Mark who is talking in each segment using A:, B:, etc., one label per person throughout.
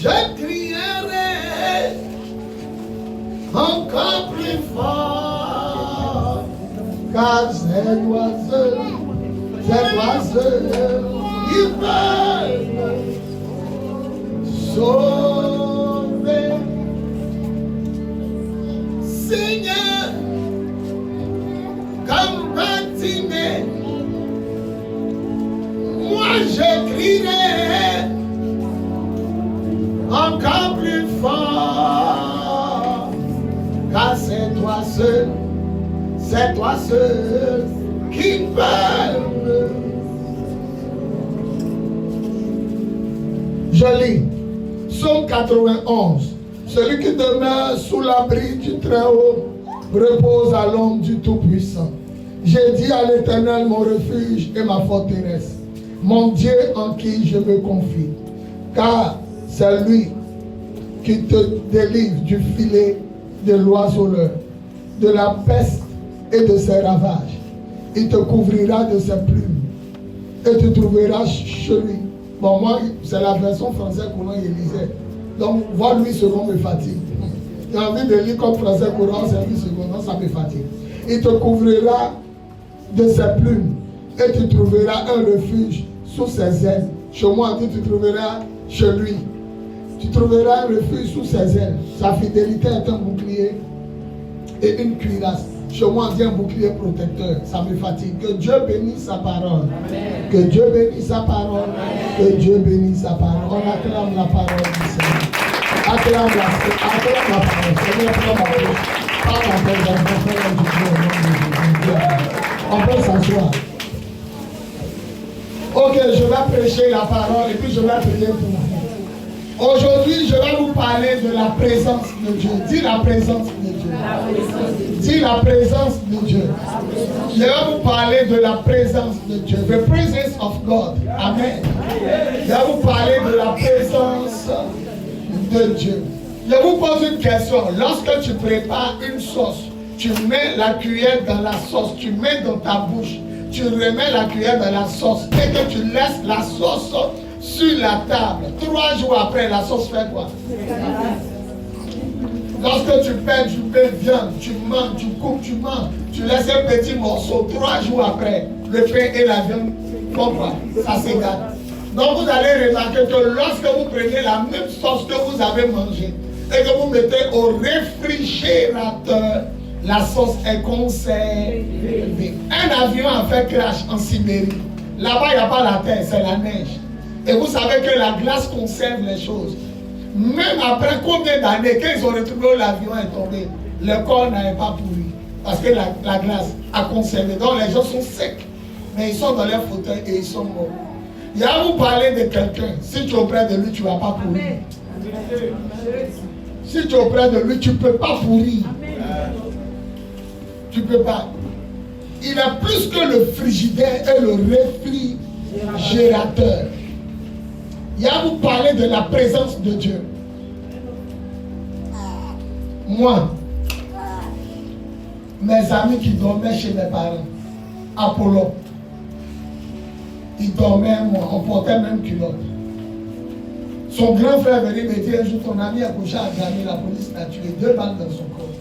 A: je crierai encore plus fort, car c'est toi seul qui peut sauver. Seigneur, comme Bartimée, moi je crierai encore plus fort, car c'est toi seul qui peut. Je lis Psaume 91. Celui qui demeure sous l'abri du Très-Haut repose à l'ombre du Tout-Puissant. J'ai dit à l'Éternel mon refuge et ma forteresse, mon Dieu en qui je me confie. Car c'est lui qui te délivre du filet de l'oiseleur, de la peste et de ses ravages. Il te couvrira de ses plumes et tu trouveras chez lui. Bon, moi, c'est la version française courant et lisait. Donc, voir 8 secondes me fatigue. J'ai envie de lire comme français courant, c'est 8 secondes, non, ça me fatigue. Il te couvrira de ses plumes et tu trouveras un refuge sous ses ailes. Chez moi, on dit tu trouveras chez lui. Tu trouveras un refuge sous ses ailes. Sa fidélité est un bouclier et une cuirasse. Chez moi, on dit un bouclier protecteur. Ça me fatigue. Que Dieu bénisse sa parole. Amen. Que Dieu bénisse sa parole. Amen. Que Dieu bénisse sa parole. On acclame la parole du Seigneur. Acclame la parole. Seigneur, prends ma bouche. Parle à tes enfants, Seigneur du Dieu. On peut s'asseoir. Ok, je vais prêcher la parole et puis je vais prier pour vous. Aujourd'hui, je vais vous parler de la présence de Dieu. Dis la présence de Dieu. Dis la présence de Dieu. Je vais vous parler de la présence de Dieu. The presence of God. Amen. Je vais vous parler de la présence de Dieu. Je vous pose une question. Lorsque tu prépares une sauce, tu mets la cuillère dans la sauce, tu mets dans ta bouche, tu remets la cuillère dans la sauce et que tu laisses la sauce sur la table. 3 jours après, la sauce fait quoi? Lorsque tu perds du pain, viande, tu manges, tu coupes, tu manges, tu laisses un petit morceau. 3 jours après, le pain et la viande font quoi? Ça s'égale. Donc vous allez remarquer que lorsque vous prenez la même sauce que vous avez mangée et que vous mettez au réfrigérateur, la sauce est conservée. Un avion a fait crash en Sibérie. Là-bas, il n'y a pas la terre, c'est la neige. Et vous savez que la glace conserve les choses. Même après combien d'années, quand ils ont retrouvé où l'avion est tombé, le corps n'avait pas pourri. Parce que la glace a conservé. Donc les gens sont secs. Mais ils sont dans leur fauteuil et ils sont morts. Il y a à vous parler de quelqu'un. Si tu es auprès de lui, tu ne vas pas pourrir. Si tu es auprès de lui, tu ne peux pas pourrir. Tu ne peux pas. Il a plus que le frigidaire et le réfrigérateur. Il y a à vous parler de la présence de Dieu. Moi, mes amis qui dormaient chez mes parents, Apollo, ils dormaient, moi, on portait même culotte. Son grand frère venait me dire un jour, ton ami a couché à Grammy, la police l'a tué, 2 balles dans son corps.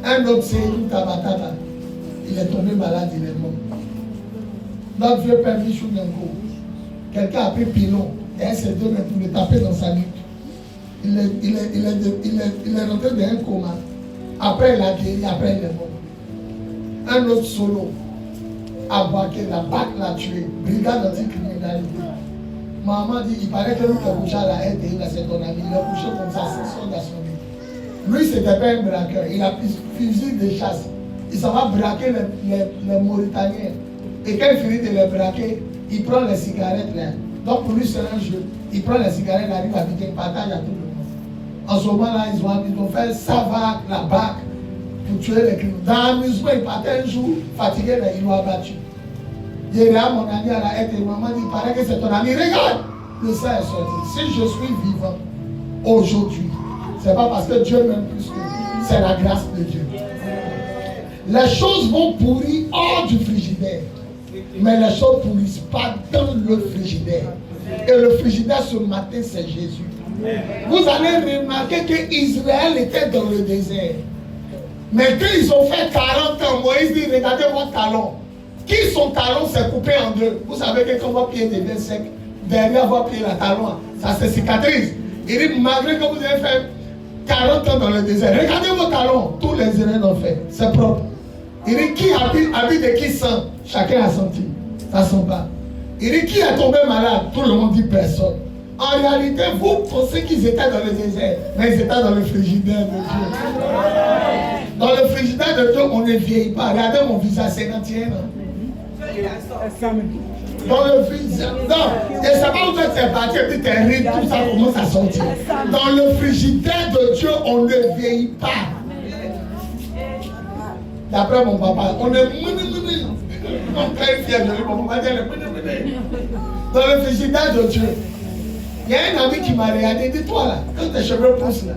A: Un autre, c'est une Tabatata. Il est tombé malade, il est mort. Notre vieux père Michou Nenko, quelqu'un a pris pilon et un ses 2 mètres pour le taper dans sa nuque. Il est rentré dans un coma. Après, il a guéri, après, il est mort. Un autre solo a braqué, la BAC l'a tué. Brigade anticriminalité. Maman dit, il paraît que lui qui a couché à la RTI, c'est ton ami. Il a couché comme ça, c'est son assommé. Lui, c'était pas un braqueur. Il a pris fusil de chasse. Il s'en va braquer les Mauritaniens. Et quand il finit de les braquer, il prend les cigarettes là. Donc pour lui, c'est un jeu. Il prend les cigarettes, il arrive à piquer, il partage à tout le monde. En ce moment-là, ils ont fait Savak, la BAC, pour tuer les criminels. Dans l'amusement, il partait un jour, fatigué, mais ils l'ont abattu. Il est là, mon ami à la RTI, maman dit, il paraît que c'est ton ami. Regarde, le sang est sorti. Si je suis vivant aujourd'hui, c'est pas parce que Dieu m'aime plus que lui, c'est la grâce de Dieu. Les choses vont pourrir hors du frigidaire. Mais les choses ne pourrissent pas dans le frigidaire. Et le frigidaire ce matin, c'est Jésus. Vous allez remarquer qu'Israël était dans le désert. Mais quand ils ont fait 40 ans, Moïse dit, regardez votre talon. Qui son talon s'est coupé en deux? Vous savez que quand votre pied devient sec, derrière votre pied, la talon, ça se cicatrise. Il dit, malgré que vous avez fait 40 ans dans le désert, regardez vos talons. Tous les Israéliens l'ont fait. C'est propre. Il dit, qui habite et qui sent? Chacun a senti. Ça ne sent pas. Il dit, qui est tombé malade? Tout le monde dit personne. En réalité, vous pensez qu'ils étaient dans le désert, mais ils étaient dans le frigidaire de Dieu. Dans le frigidaire de Dieu, on ne vieillit pas. Regardez mon visage, 51 ans. Dans le frigidaire, non, et ça va où tu parti, et puis tes rides, tout ça commence à sortir. Dans le frigidaire de Dieu, on ne vieillit pas. D'après mon papa, on est comme quand il vient de lui, mon papa dit dans le frigidaire de Dieu. Il y a un ami qui m'a regardé, dis-toi là, quand tes cheveux poussent là,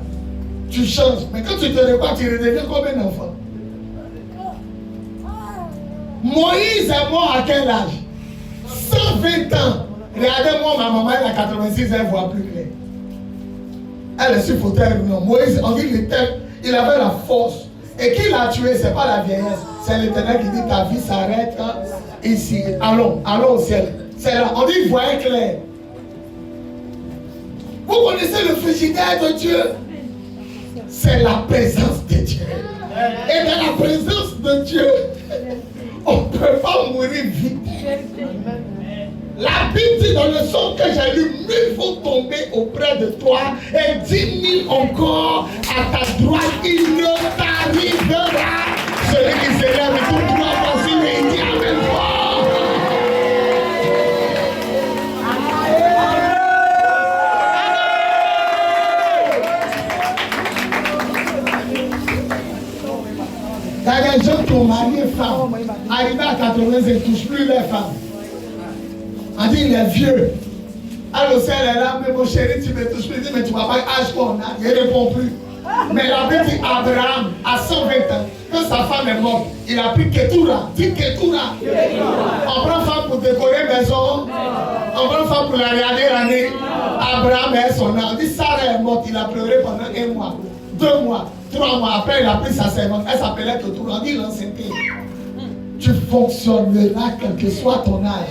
A: tu changes. Mais quand tu te revois, tu redeviens comme un enfant. Moïse est mort à quel âge? 120 ans. Regardez-moi, ma maman, elle a 86 ans, elle ne voit plus clair. Elle est sur fauteuil. Moïse, on dit il avait la force. Et qui l'a tué, ce n'est pas la vieillesse. C'est l'Éternel qui dit ta vie s'arrête ici. Allons au ciel. C'est là. On dit il voyait clair. Vous connaissez le frigidaire de Dieu? C'est la présence de Dieu. Et dans la présence de Dieu, on ne peut pas mourir vite. La Bible dit dans le son que j'ai lu, 1000 vont tomber auprès de toi et 10 000 encore à ta droite. Il ne t'arrivera. Celui qui s'élève et tout droit facile et il dit Amen fort. Il y a des gens qui ont marié femme. Arrivé à 80 ans, ils ne touchent plus les femmes. On dit il est vieux. Alors elle est là, mais mon chéri, tu me touches plus. Il dit, mais tu ne vois pas l'âge qu'on a. Il ne répond plus. Mais la Bible dit Abraham, à 120 ans, quand sa femme est morte, il a pris Ketura. Dis Ketura. On prend femme pour décorer maison. On prend femme pour la regarder l'année. Abraham est son âme. On dit Sarah est morte. Il a pleuré pendant 1 mois, 2 mois, 3 mois. Après, il a pris sa servante. Elle s'appelait Ketura. On dit l'ancienneté. Tu fonctionneras quel que soit ton âge.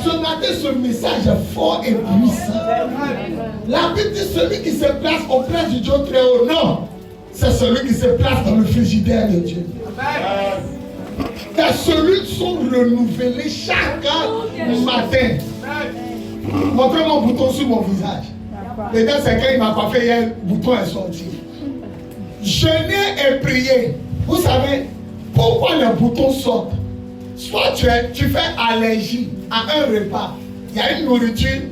A: Ce matin, ce message est fort et puissant. La Bible dit celui qui se place auprès du Dieu très haut. Non, c'est celui qui se place dans le frigidaire de Dieu. Car celui qui sont renouvelés chaque matin. Montrez mon bouton sur mon visage. Peut-être c'est quand il m'a coiffé hier, le bouton est sorti. Jeûner et prier. Vous savez, pourquoi les boutons sortent? Soit tu fais allergie à un repas, il y a une nourriture,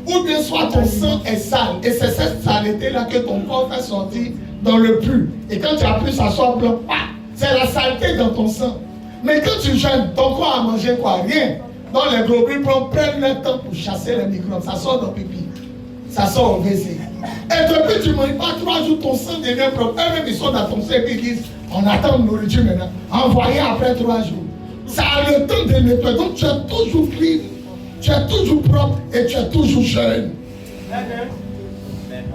A: ou bien soit ton sang est sale, et c'est cette saleté-là que ton corps fait sortir dans le pus. Et quand tu as pu, ça sort blanc. C'est la saleté dans ton sang. Mais quand tu jeûnes, ton corps a mangé quoi? Rien. Donc les globules prennent le temps pour chasser les microbes. Ça sort dans le pipi. Ça sort au WC. Et depuis tu ne manges pas 3 jours, ton sang devient propre. Eux-mêmes, ils sont dans ton sang et ils disent, on attend une nourriture maintenant. Envoyez après 3 jours. Ça a le temps de nettoyer. Donc tu es toujours clean, tu es toujours propre et tu es toujours jeune.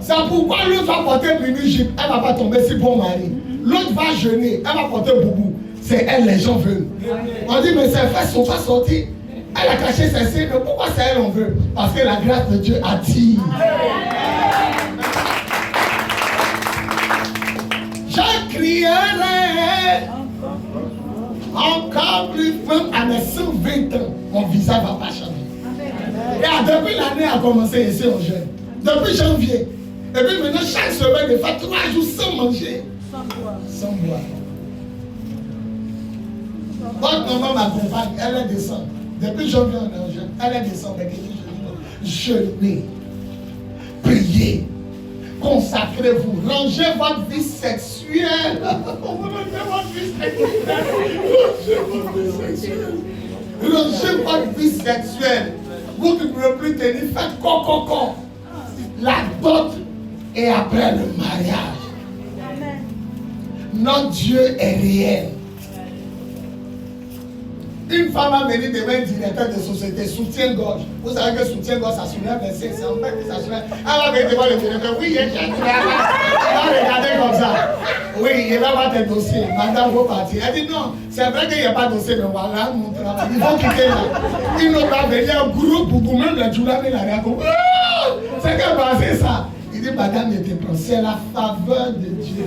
A: C'est pourquoi l'autre va porter mini-jupe, elle ne va pas tomber si bon mari. L'autre va jeûner, elle va porter boubou. C'est elle, les gens veulent. On dit, mais ses fesses ne sont pas sorties. Elle a caché ses seins, mais pourquoi c'est elle on veut? Parce que la grâce de Dieu attire. Je crierai encore plus fort à mes 120 ans. Mon visage ne va pas changer. Et depuis l'année a commencé ici au jeûne. Depuis janvier. Et puis maintenant, chaque semaine, il fait 3 jours sans manger. Sans boire. Votre maman m'accompagne, elle est descend. Depuis janvier, on est au jeûne. Elle est descend, mais jeûnez, priez, consacrez-vous, rangez votre vie sexuelle. Rangez votre vie sexuelle. Vous qui ne pouvez plus tenir, faites coco. La dot est après le mariage. Notre Dieu est réel. Une femme a venu devant un directeur de société, soutien-gorge. Vous savez que soutien-gorge, ça soulève les seins, ça en fait que ça soulève. Elle va venir devant le directeur, oui, j'ai un travail. Elle va regarder comme ça. Oui, il va voir tes dossiers. Madame, vous partir. Elle dit non, c'est vrai qu'il n'y a pas de dossier, mais voilà mon travail. Il faut quitter là. Une autre va venir, un gros boubou, même la journée, la regarde. C'est qu'elle pensait ça. Il dit, madame, ne te prends. C'est la faveur de Dieu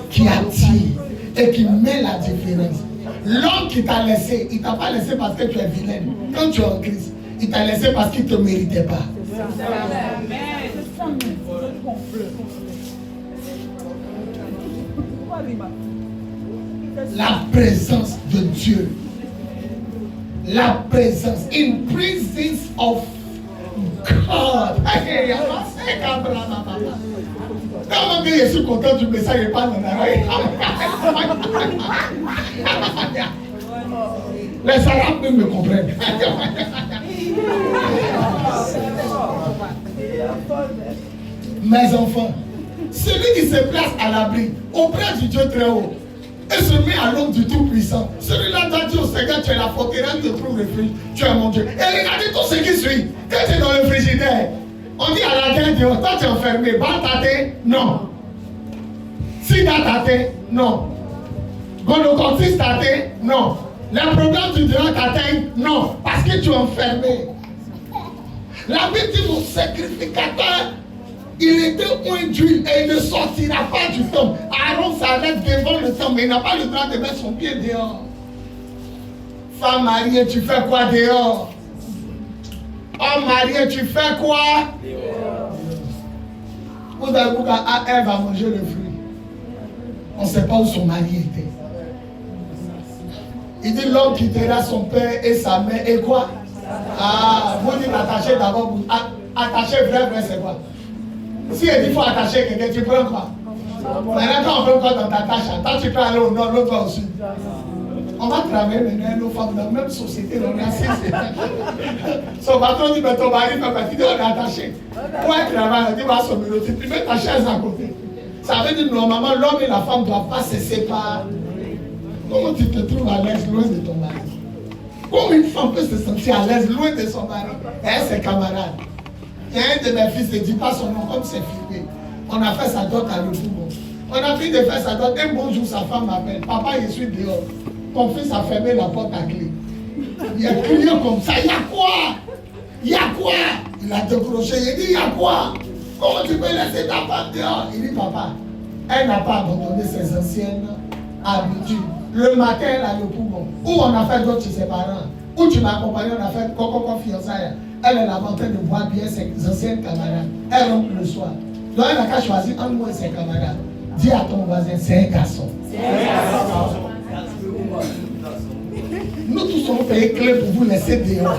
A: qui attire et qui met la différence. L'homme qui t'a laissé, il ne t'a pas laissé parce que tu es vilaine. Quand tu es en Christ, il t'a laissé parce qu'il ne te méritait pas. La présence de Dieu. La présence. In presence of God. Quand je suis content du message, je parle en arabe. Les Arabes même me comprennent. Mes enfants, celui qui se place à l'abri auprès du Dieu très haut et se met à l'ombre du Tout-Puissant, celui-là doit dire au Seigneur, tu es la forteresse de tout refuge, tu es mon Dieu. Et regardez tout ce qui suit. Quand tu es dans le frigidaire, on dit à la guerre dehors, toi tu es enfermé, va tâter, non. Sida tâter, non. Gonocotis tâter, non. Les problèmes du dehors t'atteignent, non. Parce que tu es enfermé. La Bible dit mon sacrificateur, il était oint d'huile et il ne sortira pas du temple. Aaron s'arrête devant le temple, mais il n'a pas le droit de mettre son pied dehors. Femme mariée, tu fais quoi dehors? Homme marié, tu fais quoi? Vous avez vu qu'elle va manger le fruit. On ne sait pas où son mari était. Il dit l'homme quittera son père et sa mère et quoi? Ah, vous dites attacher d'abord. Attacher vrai, c'est quoi? Si elle dit qu'il faut attacher quelqu'un, tu prends quoi? Maintenant, quand on veut quoi dans ta tâche, toi tu peux aller au nord, l'autre va au sud. On va travailler maintenant, nos femmes dans la même société, on est assis. Son patron dit, mais ton mari fait partie, on est attaché. Pour un travail, on dit, va son bureau, tu mets ta chaise à côté. Ça veut dire, normalement, l'homme et la femme ne doivent pas se séparer. Comment tu te trouves à l'aise loin de ton mari? Comment une femme peut se sentir à l'aise loin de son mari? Et ses camarades. Il y a un de mes fils, ne dit pas son nom, comme c'est filmé. On a fait sa dot à l'automne. On a pris de faire sa dot. Un bon jour, sa femme m'appelle. Papa, je suis dehors. Ton fils a fermé la porte à clé. Il a crié comme ça. Il y a quoi? Il y a quoi? Il a décroché. Il dit, il y a quoi? Comment tu peux laisser ta femme dehors? Il dit, papa, elle n'a pas abandonné ses anciennes habitudes. Le matin, elle a le poumon. Où on a fait d'autres chez ses parents. Où tu m'as accompagné, on a fait coco fiançailles. Elle est là en train de boire bien ses anciennes camarades. Elle rentre le soir. Donc elle n'a qu'à choisir un de ses camarades. Dis à ton voisin, c'est un garçon. Nous tous sommes payés clé pour vous laisser dehors.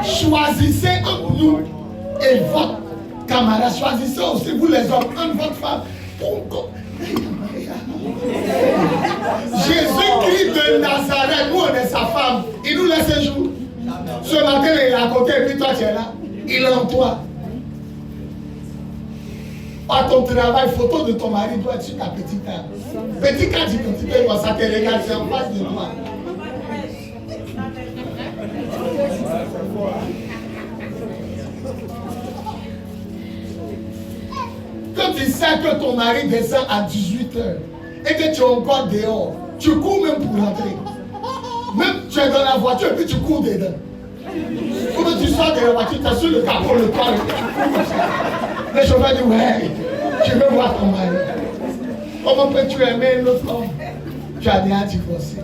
A: Choisissez entre nous et votre camarade. Choisissez aussi vous les hommes, entre votre femme. Jésus-Christ de Nazareth, nous on est sa femme. Il nous laisse un jour. Ce matin il est à côté et puis toi tu es là. Il est en toi. À ton travail, photo de ton mari doit être sur ta petite table. Petit carte d'identité, quand ça te regarde, c'est en face de toi. Quand tu sais que ton mari descend à 18h et que tu es encore dehors, tu cours même pour rentrer. Même tu es dans la voiture et puis tu cours dedans. Quand tu sors de la voiture, tu es sur le capot, le toit. Le chauffeur dit, ouais, tu veux voir ton mari. Comment peux-tu aimer une autre homme? Tu as déjà divorcé.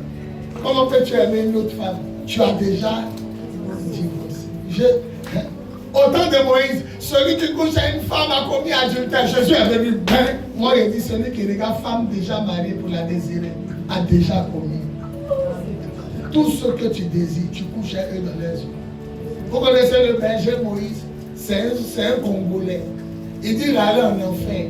A: Comment peux-tu aimer une autre femme? Tu as déjà divorcé. Au temps de Moïse, celui qui couche à une femme a commis adultère. Jésus est venu. Moi, il dit, celui qui regarde femme déjà mariée pour la désirer a déjà commis. Tout ce que tu désires, tu couches à eux dans les yeux. Vous connaissez le berger Moïse? C'est un Congolais. Il dit, il allait en enfer.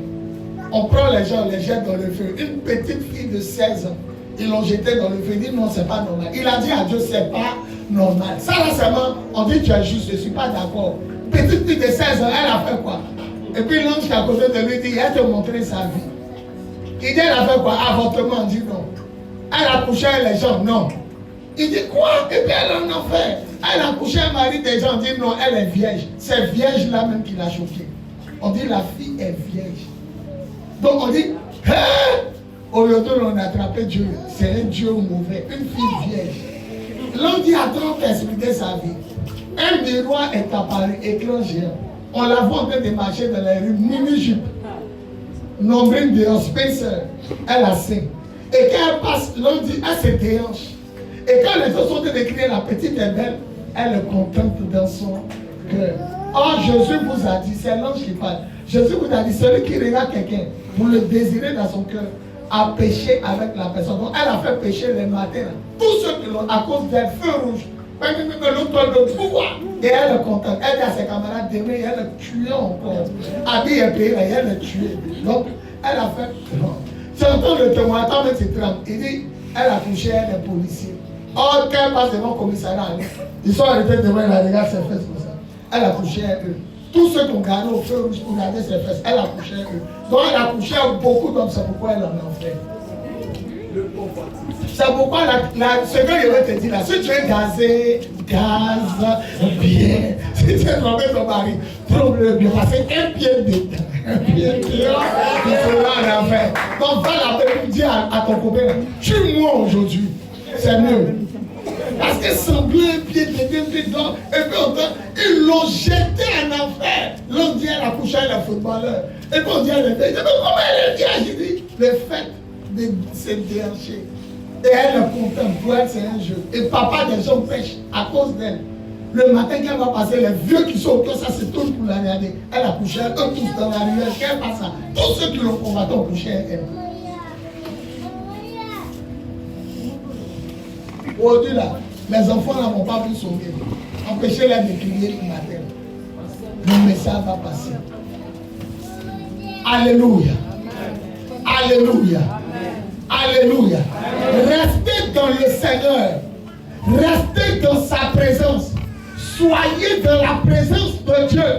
A: On prend les gens, on les jette dans le feu. Une petite fille de 16 ans, ils l'ont jeté dans le feu. Il dit, non, c'est pas normal. Il a dit à Dieu, c'est pas normal. Ça, là, seulement, on dit, tu es juste, je ne suis pas d'accord. Petite fille de 16 ans, elle a fait quoi? Et puis l'ange qui est à côté de lui dit, elle te montrer sa vie. Il dit, elle a fait quoi? Avortement, on dit non. Elle a couché avec les gens, non. Il dit quoi? Et puis elle en a fait. Elle a couché un mari, des gens disent non, elle est vierge. C'est vierge là même qui l'a choqué. On dit la fille est vierge. Donc on dit, hein? Au lieu de l'on attraper Dieu, c'est un Dieu mauvais, une fille vierge. L'on dit attends d'expliquer sa vie. Un miroir est apparu, écran géant. On la voit en train de marcher dans la rue, mini-jupe. Nombril de Spencer, elle a 5. Et quand elle passe, l'on dit, elle se déhanche. Et quand les autres sont en train de crier, la petite est belle, elle est contente dans son cœur. Oh, Jésus vous a dit, c'est l'ange qui parle. Jésus vous a dit, celui qui regarde quelqu'un pour le désirer dans son cœur, a péché avec la personne. Donc elle a fait pécher le matin. Tous ceux qui l'ont, à cause d'un feu rouge, et elle est contente. Elle dit à ses camarades demain, elle est tuée encore. Abi est payé, elle est tuée. Donc, elle a fait. Tu entends le témoin, attends, mais c'est tremble. Il dit, elle a touché les policiers. Oh, quand elle passe devant le commissariat, ils sont arrêtés devant, elle a regardé ses fesses comme ça. Elle a touché eux. Tous ceux qui ont gardé au feu rouge pour regarder ses fesses, elle a touché eux. Donc, elle a touché beaucoup d'hommes, c'est pourquoi elle en a fait. C'est pourquoi ce que je vais te dire là, si tu es gazé, gaz bien. Si tu es trompé ton mari, trompe-le bien. Parce qu'un pied dedans, un pied dehors, il faudra en faire. Donc va la dire à ton copain, tue-moi aujourd'hui. C'est mieux. Parce que sembler un pied dedans, un pied dedans, et puis autant, ils l'ont jeté en enfer. L'on dit elle a couché avec le footballeur. Et puis on dit elle est fait. Mais comment elle est bien? J'ai dit, le fait de se déhancher. Et elle est contente, pour elle c'est un jeu. Et papa des gens pêche à cause d'elle. Le matin qu'elle va passer, les vieux qui sont autour, ça se tourne pour la regarder. Elle a couché, eux tous dans la ruelle, qu'elle passe ça. Tous ceux qui l'ont combattu ont couché avec elle. Aujourd'hui là, les enfants là n'ont pas pu sauver. Empêchez-les de crier le matin. Le message va passer. Alléluia. Alléluia. Alléluia. Restez dans le Seigneur. Restez dans sa présence. Soyez dans la présence de Dieu.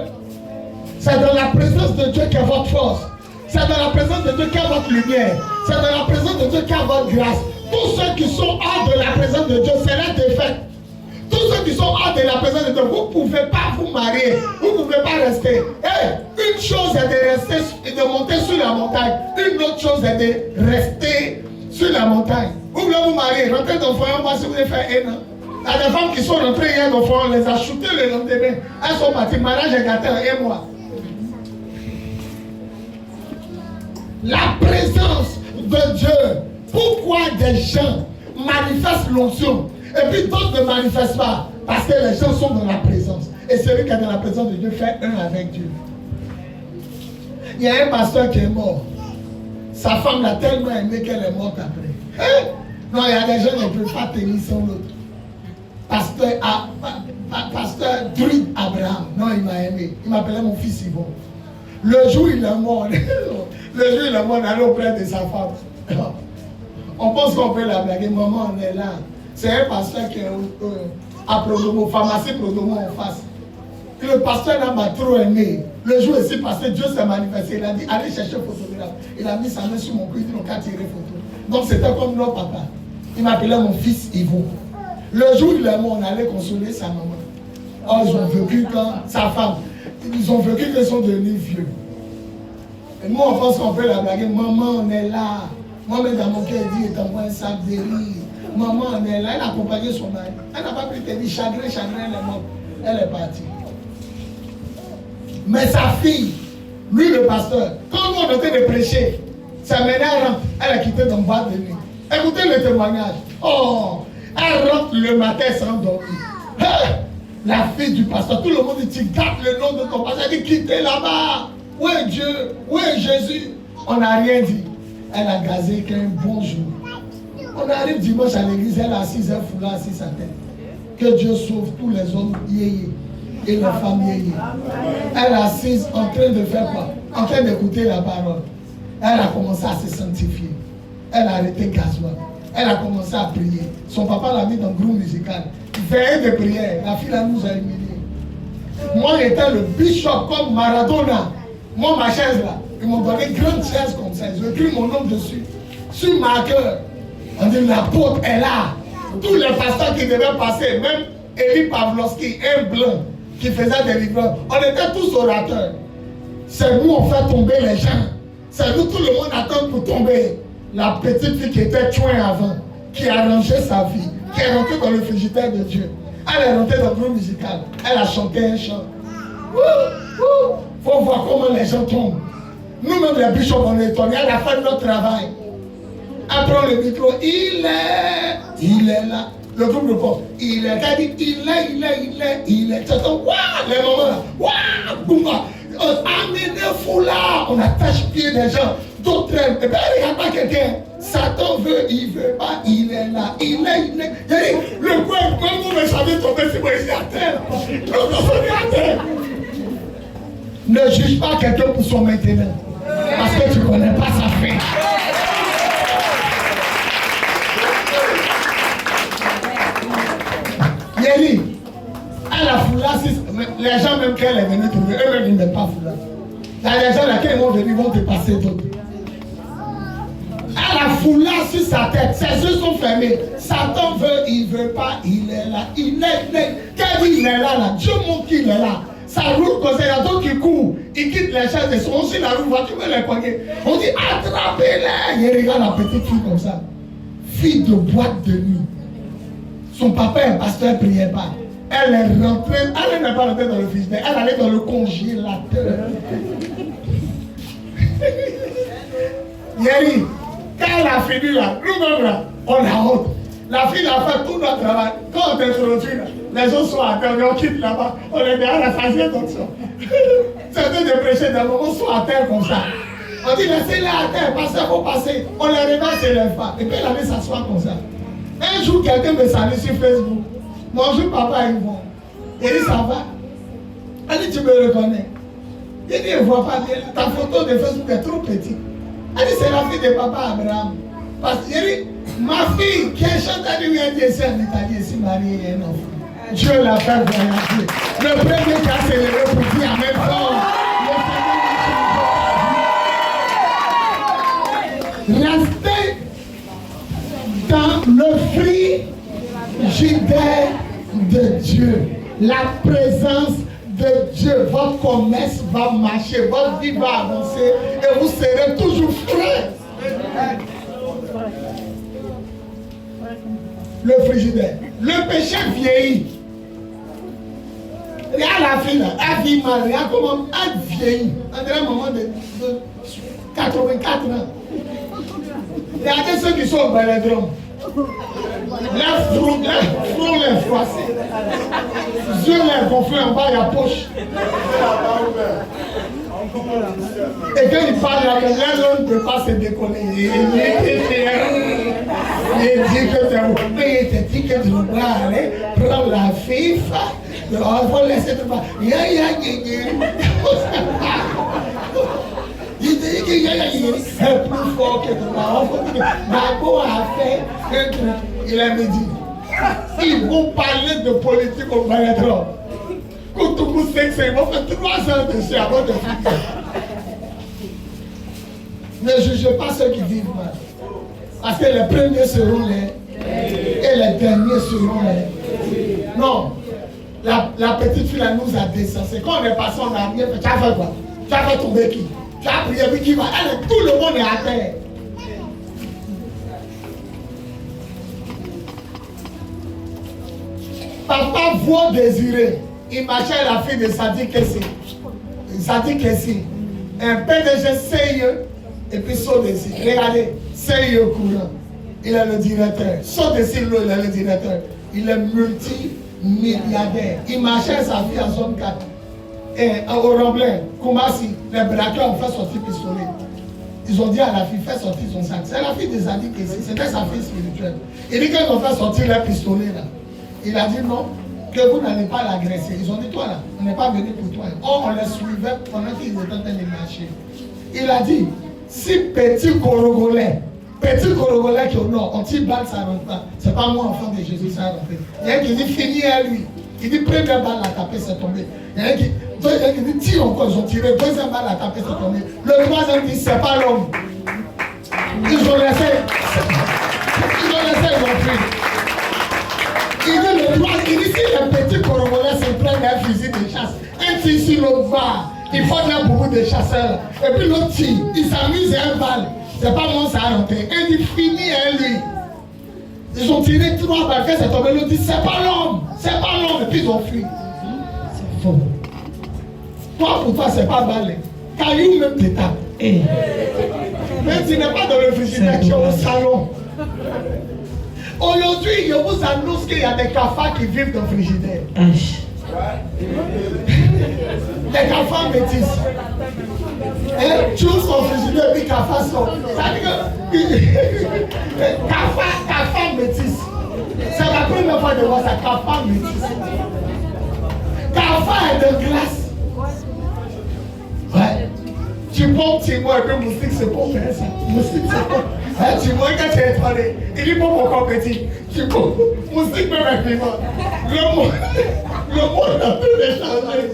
A: C'est dans la présence de Dieu qu'est votre force. C'est dans la présence de Dieu qu'est votre lumière. C'est dans la présence de Dieu qu'est votre grâce. Tous ceux qui sont hors de la présence de Dieu, c'est la défaite. Tous ceux qui sont hors de la présence de Dieu, vous ne pouvez pas vous marier. Vous ne pouvez pas rester. Une chose est de rester et de monter sur la montagne. Une autre chose est de rester sur la montagne. Vous voulez vous marier, rentrer dans le foyer, moi si vous voulez faire un an. Il y a des femmes qui sont rentrées hier dans le foyer, on les a shootées le lendemain. Elles sont parties, mariage est gâté en un mois. La présence de Dieu. Pourquoi des gens manifestent l'onction et puis d'autres ne manifestent pas? Parce que les gens sont dans la présence. Et celui qui est dans la présence de Dieu fait un avec Dieu. Il y a un pasteur qui est mort. Sa femme l'a tellement aimé qu'elle est morte après. Hein? Non, il y a des gens qui ne peuvent pas tenir son l'autre. Pasteur Druid Abraham. Non, il m'a aimé. Il m'appelait mon fils Yvon. Le jour où il est mort, on allait auprès de sa femme. On pense qu'on peut la blaguer. Maman, on est là. C'est un pasteur qui est à Prodomo, pharmacie Prodomo en face. Et le pasteur là m'a trop aimé. Le jour ici, parce que Dieu s'est manifesté, il a dit allez chercher un photographe. Il a mis sa main sur mon cou, il dit on va tirer photo. Donc c'était comme notre papa. Il m'appelait mon fils Yvon. Le jour où il est mort, on allait consoler sa maman. Oh, ils ont vécu quand sa femme. Ils ont vécu qu'ils sont devenus vieux. Et nous, on pense qu'on peut la blaguer. Maman, on est là. Moi-même, dans mon cœur, il dit, t'envoies un sac de riz. Maman, on est là. Elle a accompagné son mari. Elle n'a pas pu te dire, chagrin, elle est morte. Elle est partie. Mais sa fille, lui, le pasteur, quand nous, on était de prêcher, sa mère rentre. Elle a quitté dans le bas de nuit. Écoutez le témoignage. Oh, elle rentre le matin sans dormir. Hein? La fille du pasteur, tout le monde dit, tu gardes le nom de ton pasteur. Elle dit, quittez là-bas. Où est Dieu? Où est Jésus? On n'a rien dit. Elle a gazé qu'un bon jour. On arrive dimanche à l'église, elle a assise un foulard sur sa tête. Que Dieu sauve tous les hommes yéyé et les femmes yéyé. Elle est assise en train de faire quoi? En train d'écouter la parole. Elle a commencé à se sanctifier. Elle a arrêté gasoil. Elle a commencé à prier. Son papa l'a mis dans le groupe musical. Veille de prière. La fille là nous a humiliés. Moi j'étais le bishop comme Maradona. Moi ma chaise là. Ils m'ont donné une grande chaise comme ça. Ils ont écrit mon nom dessus. Sur marqueur. On dit l'apôtre est là. Tous les pasteurs qui devaient passer, même Eli Pavlovski, un blanc qui faisait des livres, on était tous orateurs. C'est nous on fait tomber les gens. C'est nous tout le monde attend pour tomber. La petite fille qui était tuée avant, qui a rangé sa vie, qui est rentrée dans le frigidaire de Dieu. Elle est rentrée dans le groupe musical. Elle a chanté un chant. Faut voir comment les gens tombent. Nous-mêmes les bishops on est étonnés. Elle a fait notre travail. Elle prend le micro. Il est là. Le groupe de porte. Il est. Elle dit il est. Tu entends, waouh, les moments là. Waouh, boum. Amenez foulard. On attache pied des gens. D'autres aiment. Et bien, regarde pas quelqu'un. Satan veut, il veut pas, il est là. Il est. Le coin, quand vous me savez tomber, c'est moi ici à terre. À terre. Ne juge pas quelqu'un pour son maintenant. Parce que tu ne connais pas sa fin. Yéli, elle a foulard, les gens même qu'elle est venue trouver, eux-mêmes ils n'aiment pas foulard. Les gens là, quand ils vont venir, ils vont te passer d'autres. Elle a foulard sur sa tête, ses yeux sont fermés. Satan veut, il veut pas, il est là. Il est. Quand il est là, Dieu montre qu'il est là. Ça roule comme ça, il y a d'autres qui courent. Ils quittent les chaises et sont sur la roue, tu veux les cogner. On dit attrapez-les. Il regarde la petite fille comme ça. Fille de boîte de nuit. Son papa est pasteur, elle ne priait pas. Elle est rentrée, elle n'est pas rentrée dans le frigidaire, elle allait dans le congélateur. Yéri, quand elle a fini là, nous-mêmes là, on a honte. La fille a fait tout notre travail. Quand on t'introduit là, les gens sont à terre, on quitte là-bas, on est derrière la phase d'attention. Certains des prêcheurs d'un moment sont à terre comme ça. On dit laissez-les à terre, parce qu'il faut passer. On les regarde, c'est les femmes. Et puis elle avait s'asseoir comme ça. Un jour, quelqu'un me salue sur Facebook. Bonjour papa, ils vont. Il dit ça va. Elle dit tu me reconnais. Il dit je ne vois pas bien. Ta photo de Facebook est trop petite. Elle dit c'est la fille de papa Abraham. Parce qu'il dit ma fille qui a chanté à lui, elle dit c'est en Italie, ici mariée et un enfant. Dieu l'a fait voyager. Le premier qui a célébré pour dire Amen fort. Restez dans le frigidaire de Dieu. La présence de Dieu. Votre commerce va marcher, votre vie va avancer et vous serez toujours frais. Le frigidaire. Le péché vieillit. Regarde la fille là, elle vit mal, regarde comment elle vieillit. On dirait un moment de 84 ans. Regardez ceux qui sont au balladron. Les front les froissés. Les yeux les gonflés en bas, il y a poche. Et quand il parle, l'homme ne peut pas se décoller. Il dit que tu dit que tu dois aller prendre la FIFA. Il faut laisser te faire. Il dit qu'il est plus fort que toi. D'abord à faire il a dit. Ils vont parler de politique au Baladron. Quand tout le monde sait que c'est, ils vont faire 3 ans dessus avant de finir. Ne jugez pas ceux qui vivent mal. Parce que les premiers seront les et les derniers seront les. Non. La petite fille là nous a descensé. Quand on est passé, on a rien fait. Tu as fait quoi? Tu as fait tomber qui? Tu as prié avec qui va? Tout le monde est à terre. Papa voit désirer. Il marchait la fille de Sadi Kessi. Sadi Kessi. Un PDG sérieux et puis Sodesi. Regardez, sérieux courant. Il est le directeur. Sodesi, il est le directeur. Il est multimilliardaire. Il marchait sa fille en zone 4. Et au Remblin, Koumassi, les braqueurs ont fait sortir pistolet. Ils ont dit à la fille, fais sortir son sac. C'est la fille de Sadi Kessi. C'était sa fille spirituelle. Il dit qu'ils ont fait sortir les pistolets là. Il a dit non, que vous n'allez pas l'agresser. Ils ont dit toi là, on n'est pas venu pour toi. Or, on les suivait pendant qu'ils étaient en train de marcher. Il a dit, si petit Corogolais qui est au nord, on tire balle, ça ne rentre pas. C'est pas moi, enfant de Jésus, ça rentre. Il y a un qui dit, fini à lui. Il dit, première balle à taper, c'est tombé. Il y a un qui dit, tire encore, ils ont tiré. Deuxième balle à taper, c'est tombé. Le troisième dit, c'est pas l'homme. Ils ont laissé, ils ont pris. Il dit le droit, il dit si les petits Congolais se prennent un fusil de chasse, un tire sur l'autre va, il faut qu'il y ait beaucoup de chasseurs. Et puis l'autre tire, il s'amuse à un balle. C'est pas moi ça a rentré. Et il finit à lui. Ils ont tiré 3 balles, quand c'est tombé, l'autre dit c'est pas l'homme, et puis ils ont fui. C'est faux. Toi pour toi c'est pas balle. Caillou même te tape. Même tu n'es pas dans le frigidaire, tu es au salon. Aujourd'hui, je vous annonce qu'il y a des cafards qui vivent dans le frigidaire. Des cafards métis. Tu ouvres ton frigidaire et puis cafards sont. Ça veut dire que cafards métis. C'est la première fois de voir ça, cafards métis. Cafards est de glace. Ouais. Tu prends petit mot et puis moustique c'est pour faire ça. Moustique c'est pour. Tu vois quand tu es étonné, il dit pas pourquoi petit. Tu prends moustique même avec piment. Le monde est en train de changer.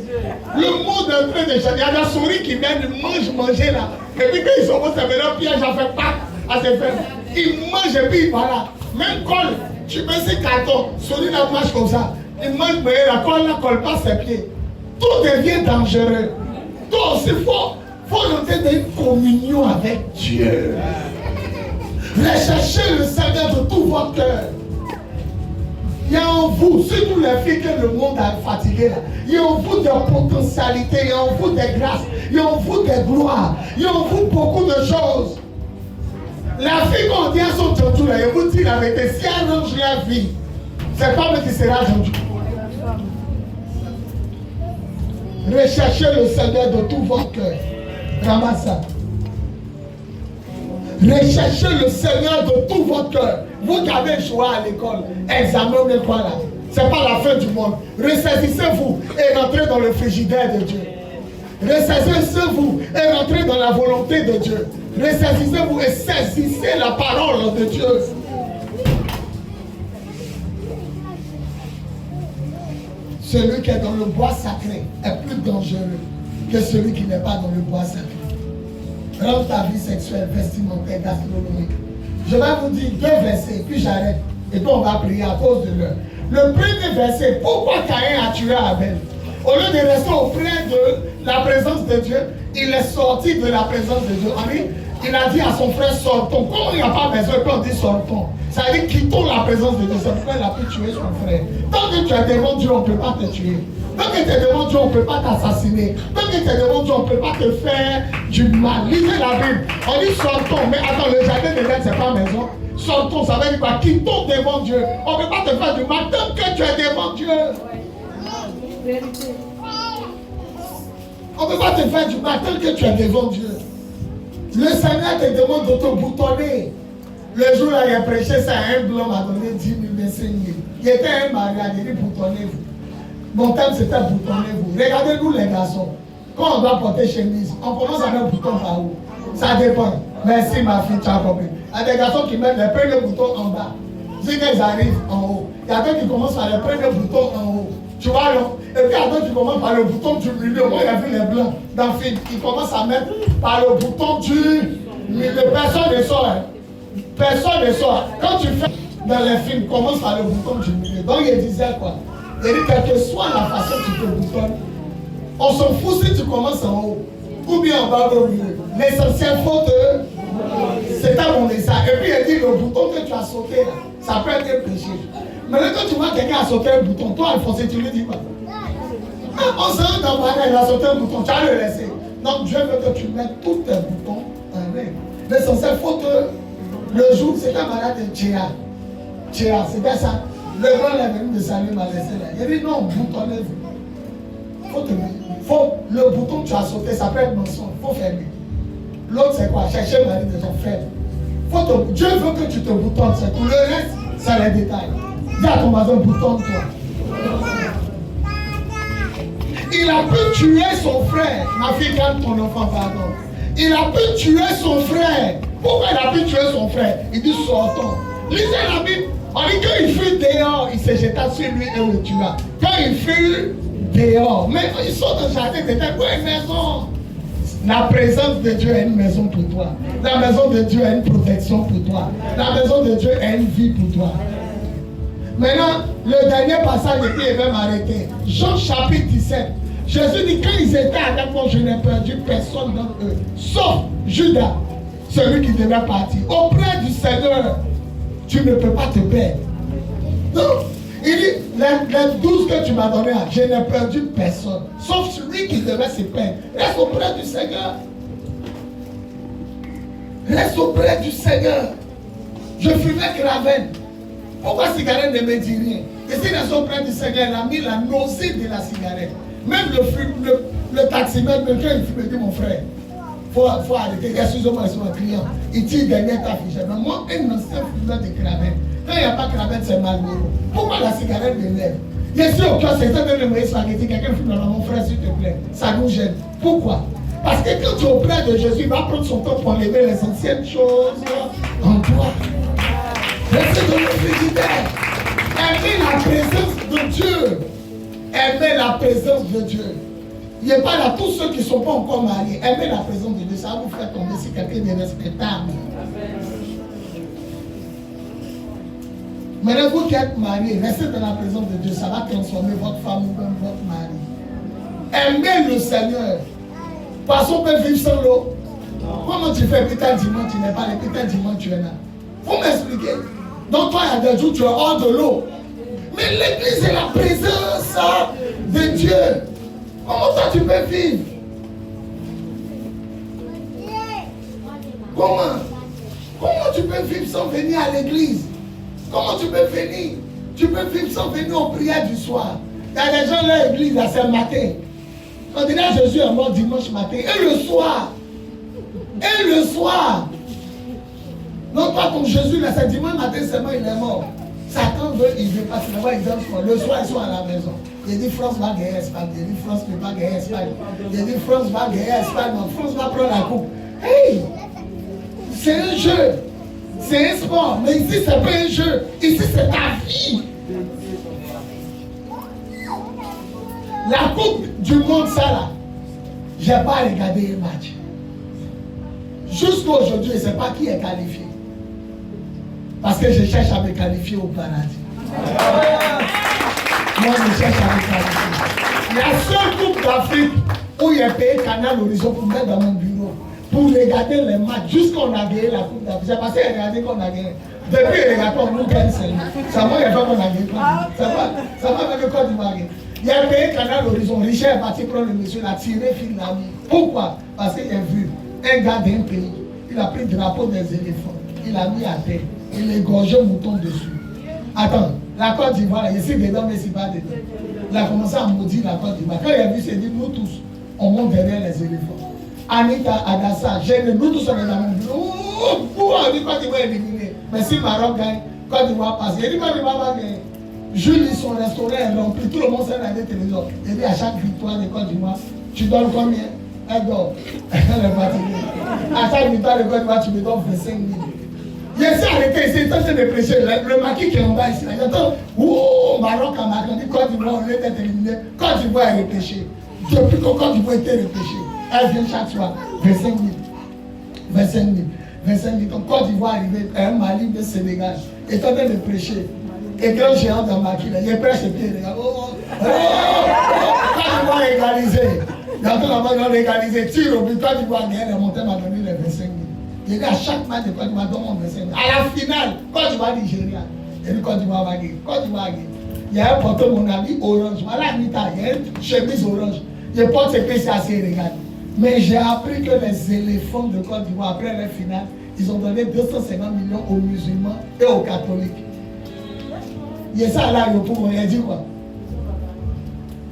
A: Le monde est en train de changer. Il y a des souris qui viennent manger là. Et puis quand ils sont bons, ça met un piège à faire pas à ses fesses. Ils mangent et puis voilà. Même colle, tu mets ces cartons, souris là marche comme ça. Ils mangent, mais la colle là colle pas ses pieds. Tout devient dangereux. Donc c'est fort. Il faut noter une communion avec Dieu. Recherchez le Seigneur de tout votre cœur. Il y a en vous, surtout les filles que le monde a fatigué là. Il y a en vous des potentialités, il y a en vous des grâces, il y a en vous des gloires, il y a en vous beaucoup de choses. La fille qu'on dit à son tonton là, je vous dis la vérité, si elle range la vie, c'est pas lui qui sera rendu. Recherchez le Seigneur de tout votre cœur. Ramasse ça. Recherchez le Seigneur de tout votre cœur. Vous qui avez joué à l'école, examinez quoi là. C'est pas la fin du monde. Ressaisissez-vous et rentrez dans le frigidaire de Dieu. Ressaisissez-vous et rentrez dans la volonté de Dieu. Ressaisissez-vous et saisissez la parole de Dieu. Celui qui est dans le bois sacré est plus dangereux que celui qui n'est pas dans le bois sacré. Rends ta vie sexuelle, vestimentaire, gastronomique. Je vais vous dire 2 versets, puis j'arrête. Et puis on va prier à cause de l'heure. Le premier verset, pourquoi Caïn a tué Abel? Au lieu de rester auprès de la présence de Dieu, il est sorti de la présence de Dieu. Il a dit à son frère, sortons. Comme il n'y a pas besoin, puis on dit sortons. Ça veut dire quittons la présence de Dieu. Son frère a pu tuer son frère. Tant que tu es devant Dieu, on ne peut pas te tuer. Tant que tu es devant Dieu, on ne peut pas t'assassiner. Tant que tu es devant Dieu, on ne peut pas te faire du mal. Lisez la Bible. On dit sortons. Mais attends, le jardin de l'Éden, ce n'est pas maison. Sortons, ça veut dire quoi? Quittons devant Dieu. On ne peut pas te faire du mal tant que tu es devant Dieu. On ne peut pas te faire du mal tant que tu es devant Dieu. Le Seigneur te demande de te boutonner. Le jour là, il a prêché ça, un blanc m'a donné 10 000, 25 000. Il était un mariage, il dit boutonnez-vous. Mon thème c'était boutonnez-vous. Regardez-nous les garçons. Quand on doit porter chemise, on commence à mettre le bouton par où? Ça dépend. Merci ma fille, tu as compris. Il y a des garçons qui mettent les premiers boutons en bas. Si ils arrivent en haut, il y a d'autres qui commencent par les premiers boutons en haut. Tu vois non? Et puis il y a d'autres qui commencent par le bouton du milieu. Moi, il y a vu les blancs dans le film. Ils commencent à mettre par le bouton du milieu. Personne ne sort. Hein. Personne ne sort. Quand tu fais dans les films, commence par le bouton du milieu. Donc il disait quoi? Il dit quelle que soit la façon dont tu te boutonnes, on s'en fout si tu commences en haut ou bien en bas au milieu. L'essentiel faut te... C'est un bon ça. Et puis il dit le bouton que tu as sauté là, ça peut être un péché. Mais quand tu vois quelqu'un a sauté un bouton, toi Alphonse, tu lui dis quoi? On se rend dans il a sauté un bouton, tu vas le laisser. Donc Dieu veut que tu mettes tous tes boutons en règle. L'essentiel faut que le jour, c'est un malade de Tchéa. Tchéa, c'était ça. Le grand est venu de Salut m'a laissé là. Il dit non, boutonnez-vous. Faut le bouton que tu as sauté, ça peut être mensonge. Il faut fermer. L'autre, c'est quoi? Chercher le mari de ton frère. Dieu veut que tu te boutonnes, c'est tout. Le reste, c'est les détails. Dis à ton voisin, boutonne-toi. Il a pu tuer son frère. Ma fille, calme ton enfant, pardon. Il a pu tuer son frère. Pourquoi il a pu tuer son frère? Il dit sortons. Lisez la Bible. On dit qu'il fut dehors, il se jeta sur lui et le tua. Quand il fut dehors, mais ils sont dans le jardin, c'était quoi une maison? La présence de Dieu est une maison pour toi. La maison de Dieu est une protection pour toi. La maison de Dieu est une vie pour toi. Maintenant, Le dernier passage était, il va m'arrêter. Jean chapitre 17. Jésus dit, quand ils étaient avec moi, je n'ai perdu personne d'entre eux, sauf Judas, celui qui devait partir. Auprès du Seigneur, tu ne peux pas te perdre. Non. Il dit, les 12 que tu m'as donné, je n'ai perdu personne, sauf celui qui devait se perdre. Reste auprès du Seigneur. Reste auprès du Seigneur. Je fumais Craven. Pourquoi la cigarette ne me dit rien? Et s'il reste auprès du Seigneur, il a mis la nausée de la cigarette. Même le taximètre, quand il fume, il dit, mon frère, faut arrêter. Excusez-moi, c'est un client. Il tire derrière ta fiche. Mais moi, un ancien fumeur de Craven. Quand il n'y a pas Craven, c'est Marlboro. Pourquoi la cigarette m'énerve? Je suis au cœur, c'est ça de me spaghetti. Quelqu'un fume dans mon frère, s'il te plaît. Ça nous gêne. Pourquoi? Parce que quand tu es auprès de Jésus, il va prendre son temps pour enlever les anciennes choses en toi. Restez dans le frigidaire. Aimez la présence de Dieu. Aimez la présence de Dieu. Il n'y a pas là tous ceux qui ne sont pas encore mariés. Aimez la présence de Dieu. Ça va vous faire tomber si quelqu'un est respectable. Maintenant, vous qui êtes mariés, restez dans la présence de Dieu. Ça va transformer votre femme ou même votre mari. Aimez le Seigneur. Parce qu'on peut vivre sans l'eau. Comment tu fais putain dimanche, tu n'es pas là, putain dimanche, tu es là. Vous m'expliquez. Donc toi, il y a des jours, tu es hors de l'eau. Mais l'église est la présence de Dieu. Comment toi tu peux vivre? Comment tu peux vivre sans venir à l'église? Comment tu peux venir? Tu peux vivre sans venir aux prières du soir. Il y a des gens là à l'église, là, c'est le matin. On dirait Jésus est mort dimanche matin. Et le soir. Et le soir. Non pas comme Jésus, là, c'est dimanche matin seulement, il est mort. Satan veut, il veut pas, le soir, ils sont à la maison. Il dit France va gagner Espagne. Il dit France ne peut pas gagner Espagne. Il dit France va gagner Espagne. Non, France va prendre la coupe. Hey! C'est un jeu. C'est un sport. Mais ici, c'est pas un jeu. Ici, c'est ta vie. La coupe du monde, ça là, je n'ai pas regardé un match. Jusqu'à aujourd'hui, je ne sais pas qui est qualifié. Parce que je cherche à me qualifier au paradis. Moi, je cherche à me qualifier. La seule coupe d'Afrique où il y a payé Canal Horizon pour mettre dans mon bureau, pour regarder les matchs, jusqu'on a gagné la coupe d'Afrique. C'est parce qu'il a regardé qu'on a gagné. Depuis, il regarde on nous gagne seulement. Ça va, il y a pas qu'on a gagné. Ça va avec le Côte d'Ivoire. Il a payé Canal Horizon. Richard est parti prendre le monsieur, il a tiré fil l'ami. Pourquoi? Parce qu'il a vu un gars d'un pays, il a pris le drapeau des éléphants, il a mis à terre, il a égorgé un mouton dessus. Attends, la Côte d'Ivoire, ici dedans, mais c'est pas dedans. Il a commencé à maudire la Côte d'Ivoire. Quand il a vu, il s'est dit, nous tous, on monte derrière les éléphants. Anita, Adassa, Gênes, nous tous on est dans le même bureau. On dit Côte d'Ivoire éliminée. Mais si Maroc gagne, Côte d'Ivoire passe. Il dit Côte d'Ivoire va gagner. Julie, son restaurant est rempli, tout le monde s'est regardé télévision. Il dit à chaque victoire de Côte d'Ivoire, tu donnes combien? Elle dort. Elle est fatiguée. À chaque victoire de Côte d'Ivoire, tu me donnes 25 000. Il s'est arrêté, il s'est tenté de prêcher. Le maquis qui est en bas ici, il attend. Ouh, Maroc a marqué, on dit Côte d'Ivoire, on est éliminé. Côte d'Ivoire est repêché. Depuis que Côte d'Ivoire était repêché, elle vient chaque soir 25 000. 25 000. 25 000. Donc Côte d'Ivoire arrivé, un Mali de Sénégal, est en train de prêcher. Et quand j'ai entre dans ma maquille, il prêche et puis il regarde. Côte d'Ivoire égalisé. Il est en train d'égaliser. Tire au but, Côte d'Ivoire gagne, la montée m'a donné les 25 000. Il dit à chaque match de Côte d'Ivoire, donne 25 000. À la finale, Côte d'Ivoire Nigeria. Il dit Côte d'Ivoire va gagner. Côte d'Ivoire gagne. Il y a un porteur, mon ami, orange. Voilà, il y a une chemise orange. Je porte ce PC assez regarde. Mais j'ai appris que les éléphants de Côte d'Ivoire, après la finale, ils ont donné 250 millions aux musulmans et aux catholiques. Il y a ça là, le pouvoir, il a dit quoi?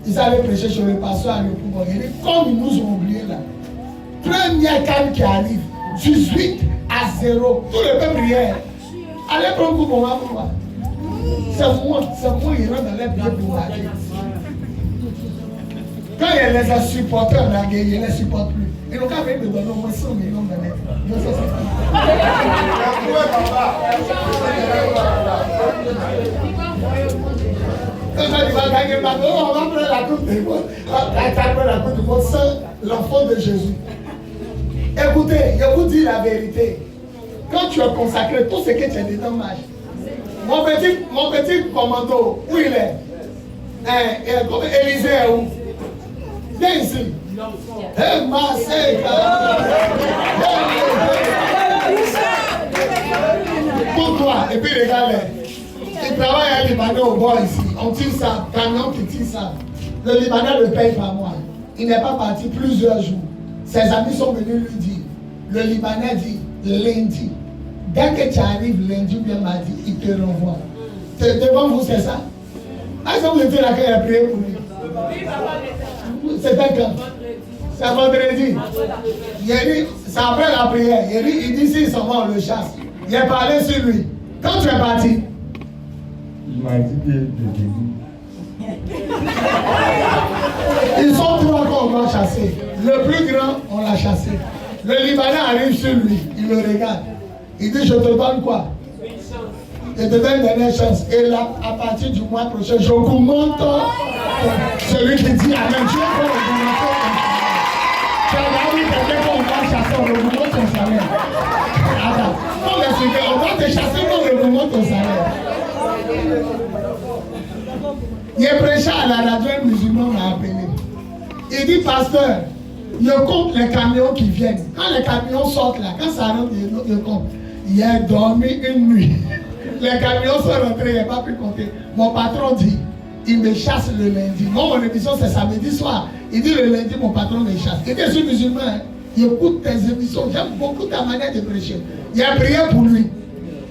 A: Ils allaient prêcher sur le pasteur à le pouvoir. Il dit, comme ils nous ont oubliés là, première canne qui arrive, 18 à 0, tout le peuple hier. Allez prendre coup pour moi, pourquoi? C'est moi, il rentre dans les pieds pour marquer. Quand il les a supportés en Agué, il ne les supporte plus. Ils n'ont qu'à venir me donner au moins 100 millions de mètres. Quand il va gagner le bateau, on va prendre la coupe du monde. La coupe du monde sans l'enfant de Jésus. Écoutez, je vous dis la vérité. Quand tu es consacré, tout ce que tu es dedans marche. Mon petit commando, où il est? Élisée est où? Viens ici. Pour toi, et puis regarde. Il travaille à Libanais au bois ici. On tire ça, camion qui tire ça. Le Libanais le paye par mois. Il n'est pas parti plusieurs jours. Ses amis sont venus lui dire. Le Libanais dit lundi. Dès que tu arrives lundi ou bien mardi, il te renvoie. Devant vous, c'est ça? Est-ce que vous étiez là quand il a prié pour lui? C'était quand? C'est vendredi. Il a dit, c'est après la prière. Il dit si s'en va, on le chasse. Il a parlé sur lui. Quand tu es parti?
B: Il m'a dit que
A: Ils sont trois qu'on va chasser. Le plus grand, on l'a chassé. Le Libanais arrive sur lui. Il le regarde. Il dit, je te donne quoi? Je te donne une dernière chance. Et là, à partir du mois prochain, je augmente celui qui dit Amen. Tu es pour augmenter ton salaire. Tu as dit quelqu'un qu'on va chasser, on augmente ton salaire. Attends, on va te chasser, on augmente ton salaire. Il est prêché à la radio, un musulman m'a appelé. Il dit, pasteur, je compte les camions qui viennent. Quand les camions sortent là, quand ça rentre, je compte. Il a dormi une nuit. Les camions sont rentrés, il n'a pas pu compter. Mon patron dit, il me chasse le lundi. Moi, mon émission, c'est samedi soir. Il dit, le lundi, mon patron me chasse. Il dit, je suis musulman. Hein. Il écoute tes émissions. J'aime beaucoup ta manière de prêcher. Il a prié pour lui.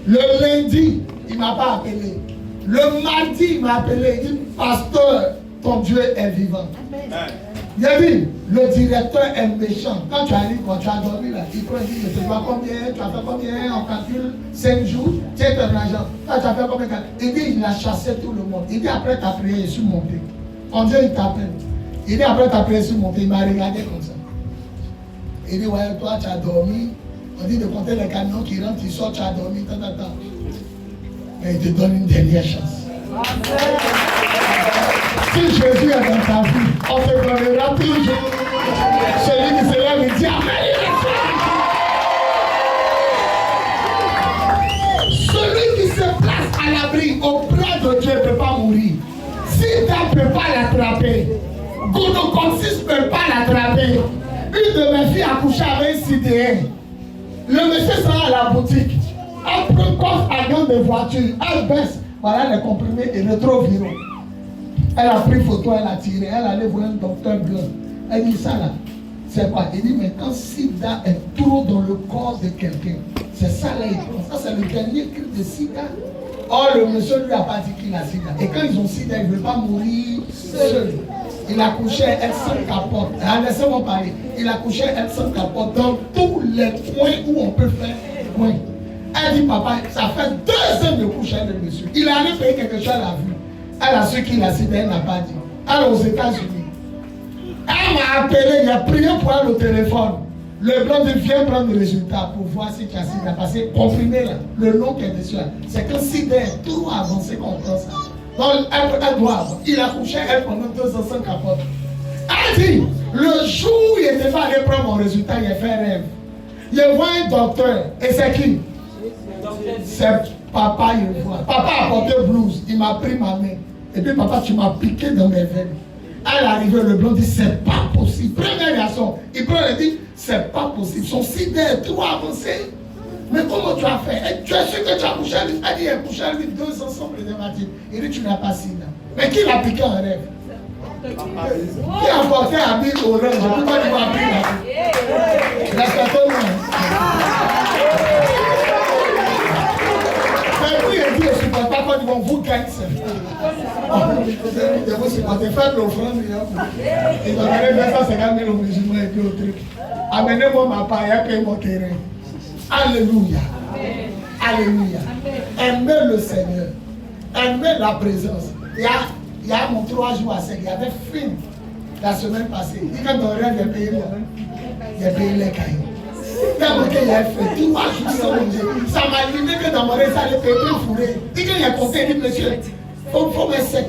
A: Le lundi, il ne m'a pas appelé. Le mardi, il m'a appelé. Il dit, pasteur, ton Dieu est vivant. Amen. Il a dit, le directeur est méchant. Quand tu arrives, quand tu as dormi là, il prend, il dit, je te dois combien, tu as fait combien, on calcule 5 jours, tiens ton argent. Quand tu as fait combien, il dit, il a chassé tout le monde. Il dit, après ta prière, je suis monté. On dit, il t'appelle. Il dit, après ta prière, je suis monté. Il m'a regardé comme ça. Il dit, ouais, toi, tu as dormi. On dit de compter les camions qui rentrent, ils sortent, tu as dormi, tant. Mais il te donne une dernière chance. Si Jésus est dans ta vie, on te donnera toujours. Celui qui se lève et dit Amen. Celui qui se place à l'abri auprès de Dieu ne peut pas mourir. Sida ne peut pas l'attraper. Gonocoxis ne peut pas l'attraper. Une de mes filles a couché avec un sidéen. Le monsieur sera à la boutique. Elle prend coffre à gain de voiture. Elle baisse. Voilà les comprimés et rétroviraux. Elle a pris photo, elle a tiré, elle allait voir un docteur blanc. Elle dit ça là, c'est quoi? Il dit, mais quand Sida est trop dans le corps de quelqu'un, c'est ça là, il prend. Ça, c'est le dernier cri de Sida. Or, le monsieur lui a pas dit qu'il a Sida. Et quand ils ont Sida, ils ne veulent pas mourir seul. Il a couché, elle sans capote. Laissez-moi parler. Il a couché, elle sans capote dans tous les coins où on peut faire coin. Elle dit, papa, ça fait 2 ans de coucher le monsieur. Il a allé payer quelque chose, elle a vu. Elle a su qu'il a Sida, elle n'a pas dit. Elle est aux États-Unis. Elle m'a appelé, il a prié pour elle au téléphone. Le blanc de vient prendre le résultat pour voir si tu as Sida. Parce que comprimé là, le nom qui est dessus, c'est que Sida est trop avancé qu'on prend ça. Donc elle doit avoir. Il a couché elle pendant 2 ans sans capote. Elle dit, le jour où il était pas allé prendre mon résultat, il a fait un rêve. Il voit un docteur. Et c'est qui? C'est papa, il voit. Papa a porté blouse, il m'a pris ma main. Et puis papa, tu m'as piqué dans mes veines. Elle est arrivée, le blanc dit, c'est pas possible. Première réaction, il prend et dit, c'est pas possible. Son sida est trop avancé. Mais comment tu as fait? Et tu es sûr que tu as couché? Elle dit, il a couché avec 2 ans sans préservatif. Il dit, tu n'as pas Sida. Mais qui l'a piqué en rêve? Qui a porté un habit orange? Pourquoi tu m'as pris là? Laisse-toi. Il dit, je ne supporte pas quand ils vont vous gagner. Je vous supportez, faites l'offrande. Ils donneraient 250 000 aux musulmans et puis au truc. Amenez-moi ma part, il y a que mon terrain. Alléluia. Alléluia. Aimez le Seigneur. Aimez la présence. Il y a mon 3 jours à 5. Il y avait faim la semaine passée. Il dit quand on rêve, il a payé les cailloux. Tellement qu'il a fait 3 jours sans manger. Ça m'a limité que dans mon rêve, ça allait payer fourré. Il dit qu'il a compté, il dit monsieur, il faut mettre 7.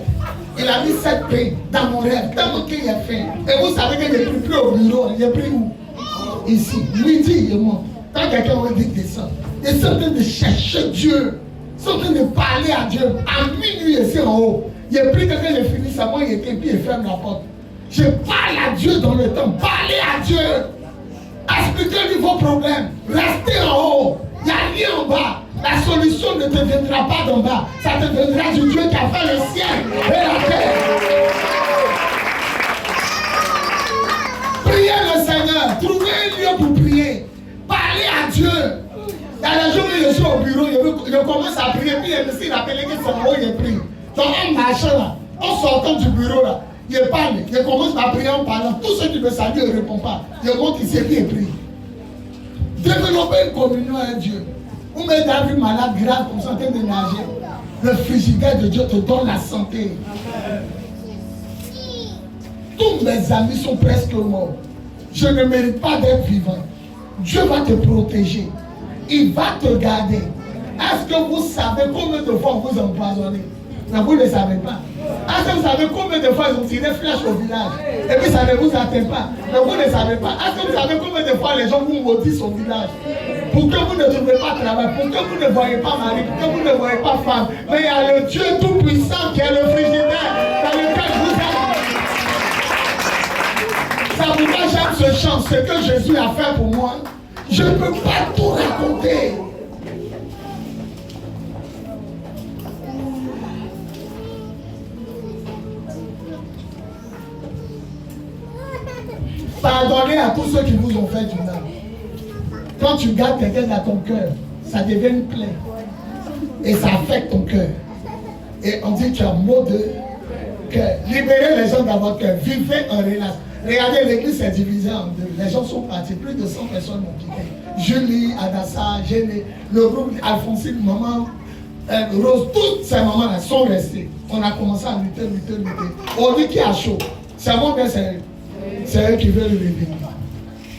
A: Il a mis 7 pains dans mon rêve. Tellement qu'il a fait. Et vous savez que j'ai pris plus au bureau. J'ai pris où? Ici. Midi, il monte. Quand quelqu'un veut dire descend, il est en train de chercher Dieu. sont en train de parler à Dieu. À minuit, ici en haut. J'ai pris quelqu'un, j'ai fini sa main, il était, puis il ferme la porte. Je parle à Dieu dans le temps. Parlez à Dieu. Expliquez-lui vos problèmes. Restez en haut. Il n'y a rien en bas. La solution ne te viendra pas d'en bas. Ça te viendra du Dieu qui a fait le ciel et la terre. Priez le Seigneur. Trouvez un lieu pour prier. Parlez à Dieu. Dans la journée, je suis au bureau, je commence à prier, puis il a appelé que c'est en haut, il prie. Donc, en marchant là, en sortant du bureau là, il parle, il commence à prier en parlant. Tous ceux qui me saluent ne répondent pas. Il monte ici et puis il prie. Développez une communion avec Dieu. Vous mettez un malade grave comme ça en train de nager. Le frigidaire de Dieu te donne la santé. Tous mes amis sont presque morts. Je ne mérite pas d'être vivant. Dieu va te protéger. Il va te garder. Est-ce que vous savez combien de fois vous empoisonnez? Mais vous ne savez pas. Est-ce que vous savez combien de fois ils ont tiré flèche au village? Et puis ça ne vous atteint pas. Mais vous ne savez pas. Est-ce que vous savez combien de fois les gens vous maudissent au village? Pour que vous ne trouvez pas travail, pour que vous ne voyez pas mari, pour que vous ne voyez pas femme. Mais il y a le Dieu tout-puissant qui est le frigidaire dans lequel vous êtes. Ça vous va, j'aime ce chant. Ce que Jésus a fait pour moi, je ne peux pas tout raconter. Pardonnez à tous ceux qui vous ont fait du mal. Quand tu gardes quelqu'un dans ton cœur, ça devient une plaie. Et ça affecte ton cœur. Et on dit que tu as mot de cœur. Libérez les gens dans votre cœur. Vivez en relation. Regardez, l'église est divisée en deux. Les gens sont partis. Plus de 100 personnes ont quitté. Julie, Adassa, Géné, le groupe Alphonsine, maman, Rose, toutes ces mamans-là sont restées. On a commencé à lutter. On dit qu'il y a chaud. C'est bon, bien sérieux. C'est eux qui veulent revenir.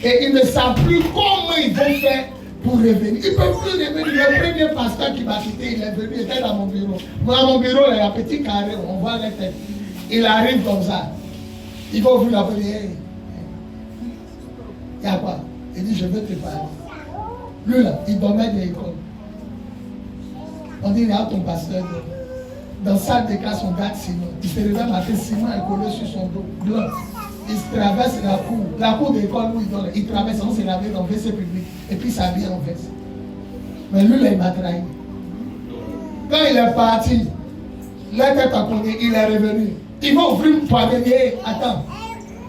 A: Et ils ne savent plus comment ils vont faire pour revenir. Ils ne peuvent plus revenir. Le premier pasteur qui m'a quitté, il est venu, il était dans mon bureau. Dans mon bureau, il y a un petit carré, on voit les têtes. Il arrive comme ça. Il va ouvrir la porte. Il y a quoi? Il dit, je veux te parler. Lui là, il dormait de l'école. On dit, il y a ton pasteur. Dans la salle de classe, on garde Simon. Il se réveille matin, Simon est collé sur son dos. Blanc. Il traverse la cour d'école où il donne. Il traverse, on s'est lavé dans le WC public. Et puis il s'habille en veste. Mais lui, là, il m'a trahi. Quand il est parti, la tête a cogné, il est revenu. Il m'a ouvert une poignée. Il dit, attends.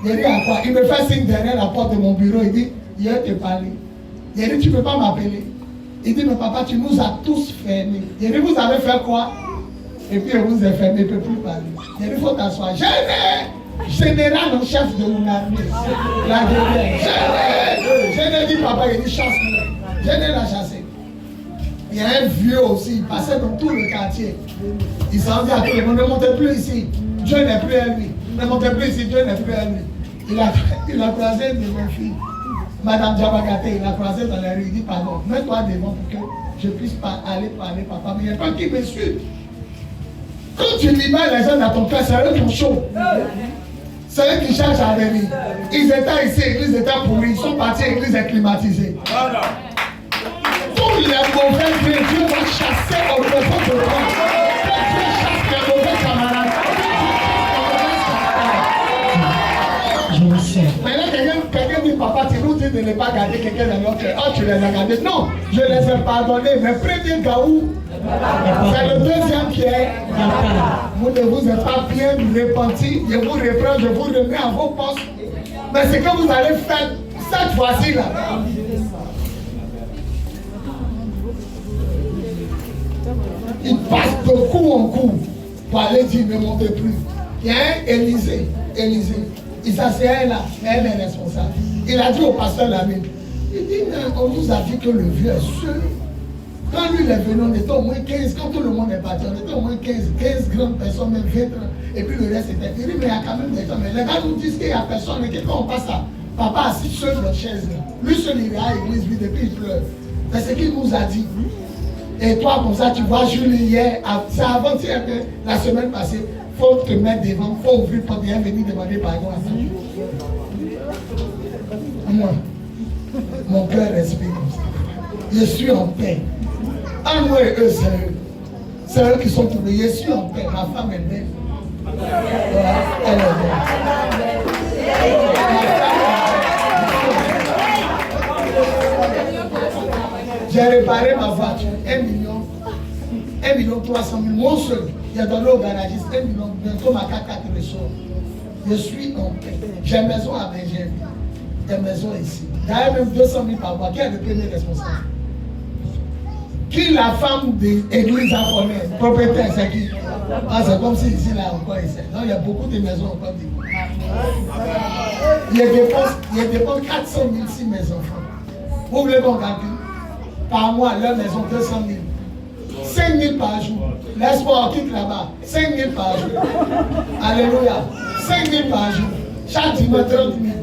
A: Il dit à quoi? Il me fait signe derrière la porte de mon bureau. Il dit, il va te parler. Il dit, tu ne peux pas m'appeler. Il dit, mais papa, tu nous as tous fermés. Il dit, vous avez fait quoi? Et puis il vous a fermé, il ne peut plus parler. Il dit, il faut t'asseoir. Général en chef de mon armée. La guerrière. Général dit papa, il dit chasse-moi. Général l'a chassé. Il y a un vieux aussi, il passait dans tout le quartier. Il s'en dit à tout le monde, ne montez plus ici. Dieu n'est plus à lui. Ne montez plus ici, Dieu n'est plus à lui. Il a croisé de mes filles. Madame Diabagate, il a croisé dans la rue, il dit pardon, mets-toi devant pour que je puisse pas aller parler papa. Mais il n'y a pas qui me suit. Quand tu libères les gens dans ton cœur, c'est eux qui ont chaud. C'est eux qui cherchent à venir. Ils étaient ici, l'église était pourrie, ils sont partis, l'église est climatisée. Tous les mauvais Dieu va chasser au niveau de toi. Dieu chasse les mauvais camarades. Maintenant, quelqu'un dit, papa, tu nous dis de ne pas garder quelqu'un dans notre cœur. Oh, tu les as gardés. Non, je les ai pardonnés. Mais premier gaou, c'est le deuxième qui est. Vous ne vous êtes pas bien repenti. Je vous reprends, je vous remets à vos postes. Mais ce que vous allez faire cette fois-ci là. Il passe de coup en coup pour aller dire ne montez plus. Il y a un Élysée. Il s'assied là, elle est responsable. Il a dit au pasteur la Bible. Il dit, on nous a dit que le vieux est seul. Quand lui il est venu, on était au moins 15, quand tout le monde est parti, on était au moins 15 grandes personnes, même 20, et puis le reste était. Il dit, mais il y a quand même des gens. Mais les gars nous disent qu'il n'y a personne, et quand on passe à papa assis seul dans la chaise, lui seul il est à l'église vide, et puis il pleure. C'est ce qu'il nous a dit. Et toi, comme ça, tu vois, Julie, hier, c'est avant-hier que la semaine passée, il faut te mettre devant, il faut ouvrir pour bien venir demander pardon à ça. Moi, mon cœur respire comme ça. Je suis en paix. En moi et eux, c'est eux. C'est eux qui sont trouvés. Je suis en paix. Ma femme est belle. Elle est belle. J'ai réparé ma voiture. 1 million 300 000. Mon seul. J'ai donné au garagiste 1 million. Bientôt ma 4x4 ressort. Je suis en paix. J'ai une maison à Benjamin. J'ai une maison ici. D'ailleurs, même 200 000 par mois. Qui est le premier responsable? Qui la femme de l'église a formé? Propriétaire, c'est qui? Ah, c'est comme si ici, là, encore ici. Non, il y a beaucoup de maisons encore. Il dépense 400 000 si mes enfants. Vous voulez qu'on calcule? Par mois, leur maison, 200 000. 5 000 par jour. Laisse-moi, quitte là-bas. 5 000 par jour. Alléluia. 5 000 par jour. Chaque dimanche, 30 000.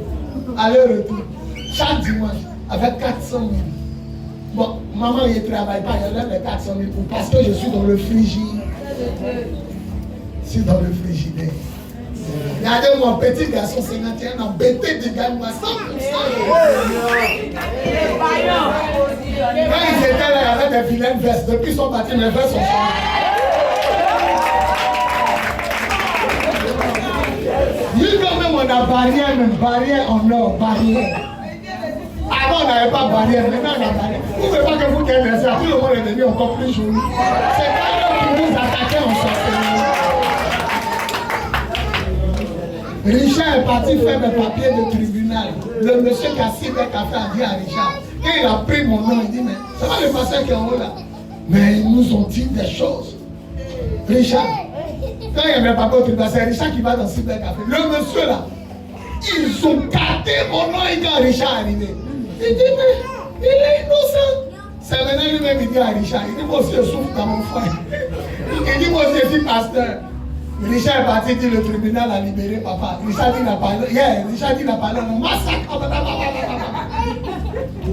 A: Aller-retour. Chaque dimanche, avec 400 000. Bon, maman, il ne travaille pas, il enlève les 400 000 parce que je suis dans le frigidaire. Je suis dans le frigidaire. Regardez mon petit garçon 51 ans, bêté du gagne moi 100%. Quand ils étaient là, il y avait des vilaines vestes. Depuis qu'ils sont partis, mes vestes sont changées. Lui, quand même, on a barrière, même barrière en or, barrière. Avant, on n'avait pas barrière, maintenant, on a barrière. Vous ne savez pas que vous qui êtes restés, tout le monde est devenu encore plus joli. C'est pas eux qui nous attaquaient en sortant. Richard est parti faire mes papiers de tribunal. Le monsieur qui a signé le café a dit à Richard. Quand il a pris mon nom, il dit, mais ça va le passer qui est en haut là. Mais ils nous ont dit des choses. Richard, quand il y a mes papiers au tribunal, c'est Richard qui va dans cybercafé. Le monsieur là, ils ont gardé mon nom et quand Richard est arrivé. Il dit, mais il est innocent. C'est maintenant lui-même qui dit à Richard, il dit, moi aussi je souffre dans mon frère. Il dit, moi aussi je suis pasteur. Richard est parti dire le tribunal a libéré papa. Richard dit, il a parlé. Richard dit, il a parlé. On massacre.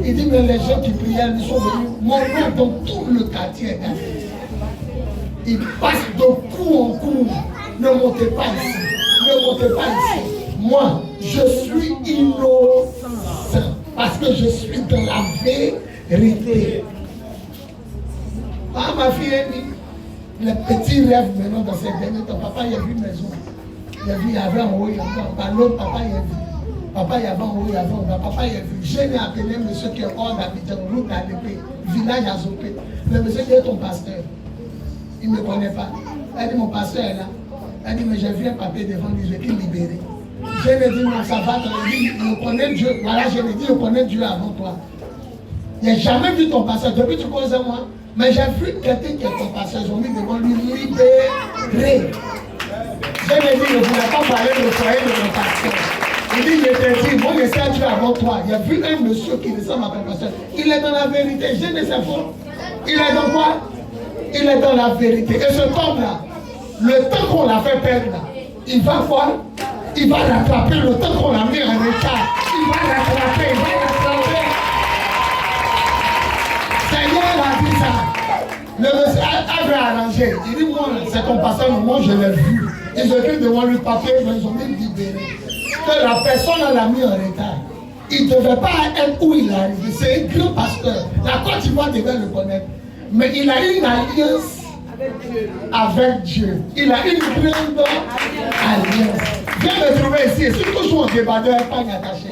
A: Il dit, mais les gens qui priaient, ils sont venus. Mon père dans tout le quartier. Il passe de coup en coup. Ne montez pas ici. Ne montez pas ici. Moi, je suis innocent. Parce que je suis dans la vérité. Ah, ma fille est mis. Les petits rêves maintenant dans ces derniers temps. Papa, il a vu une maison. Il a vu, il y avait en haut, il y avait en bas. L'autre, papa, il a vu. Papa, il y avait en haut, il y avait en bas. Papa, il a vu. J'ai appelé monsieur qui est hors d'Abidjan, route à l'épée, village à Zopé. Le monsieur qui est ton pasteur. Il ne me connaît pas. Elle dit, mon pasteur est là. Elle dit, mais j'ai vu un papier devant lui, je vais libérer. Je lui ai dit, non, ça va. Il dit, je connais Dieu. Voilà, je lui ai dit, je connais Dieu avant toi. Il n'a jamais vu ton pasteur. Depuis que tu connais moi. Mais j'ai vu quelqu'un qui est ton pasteur, ils ont mis devant lui libéré. Je lui ai dit, je ne voulais pas parler de foyer de mon pasteur. Il dit, je t'ai dit, moi je sais Dieu avant toi. Il y a vu un monsieur qui ressemble à ton pasteur. Il est dans la vérité, je ne sais pas. Il est dans quoi? Il est dans la vérité. Et ce homme-là, le temps qu'on l'a fait perdre, là, il va voir, il va rattraper le temps qu'on l'a mis en retard. Il va rattraper, il va rattraper. Seigneur a dit ça. Le monsieur avait arrangé. Il dit, moi, c'est ton pasteur, moi je l'ai vu. Ils ont écrit devant lui papier, ils ont même libéré. Que la personne l'a mis en retard. Il ne devait pas être où il est arrivé. C'est un grand pasteur. La Côte d'Ivoire devait le connaître. Mais il a une alliance avec Dieu. Il a une grande alliance. Viens me trouver ici. Je suis toujours en débardeur, pas attaché.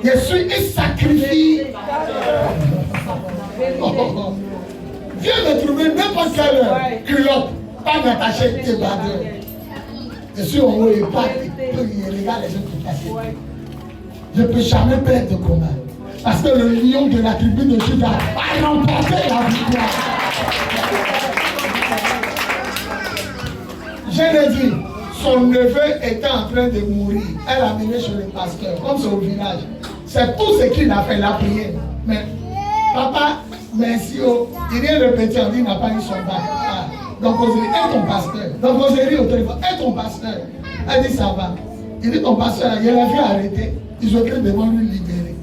A: Je suis un sacrifice. Viens me trouver n'importe quelle heure. Culotte, pas attaché, débardeur. Je suis en haut et pas. Il regarde les gens qui passent. Je ne peux jamais perdre de combat. Parce que le lion de la tribu de Juda a remporté la victoire. Je l'ai dit, son neveu était en train de mourir. Elle a mené chez le pasteur, comme c'est au village. C'est tout ce qu'il a fait, la prière. Mais papa, merci, il vient le petit, on dit, il n'a pas eu son bac. Donc, Osérie, est ton pasteur. Donc, Osérie au téléphone, est ton pasteur. Elle dit, ça va. Il dit, ton pasteur, il l'a vu arrêter. Ils ont écrit devant lui libérer.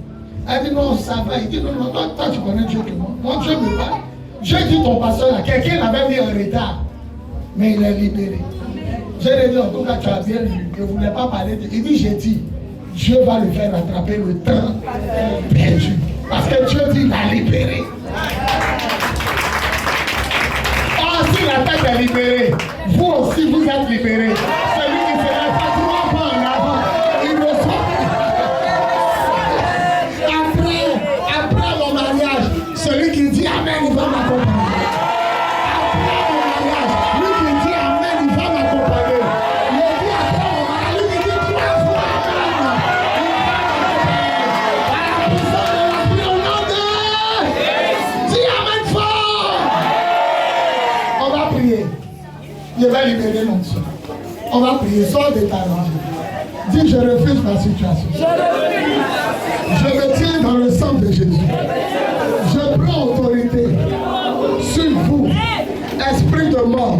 A: Elle dit, non, ça va. Il dit, non, non, toi tu connais Dieu que moi. Moi, Dieu me parle. Dieu dit, ton pasteur, là, quelqu'un l'avait mis en retard. Mais il est libéré. Je lui ai dit, en tout cas, tu as bien lu. Il ne voulait pas parler de... Il dit, j'ai dit, Dieu va le faire rattraper le temps perdu. Parce que Dieu dit, il l'a libéré. Ah, si la tête est libérée, vous aussi vous êtes libérés. Celui qui se lève pas 3 pas en avant, il reçoit. Après mon mariage, celui qui dit Amen, il va m'accompagner. Après mon mariage, lui qui dit Amen, il va m'accompagner. Il dit après mon mariage, lui qui dit 3 fois Amen, il va m'accompagner. Au nom de dis Amen fort. On va prier. Je vais libérer mon soeur. On va prier, sors de ta langue. Dis, je refuse ma situation. Je me tiens dans le sang de Jésus. Je prends autorité sur vous. Esprit de mort,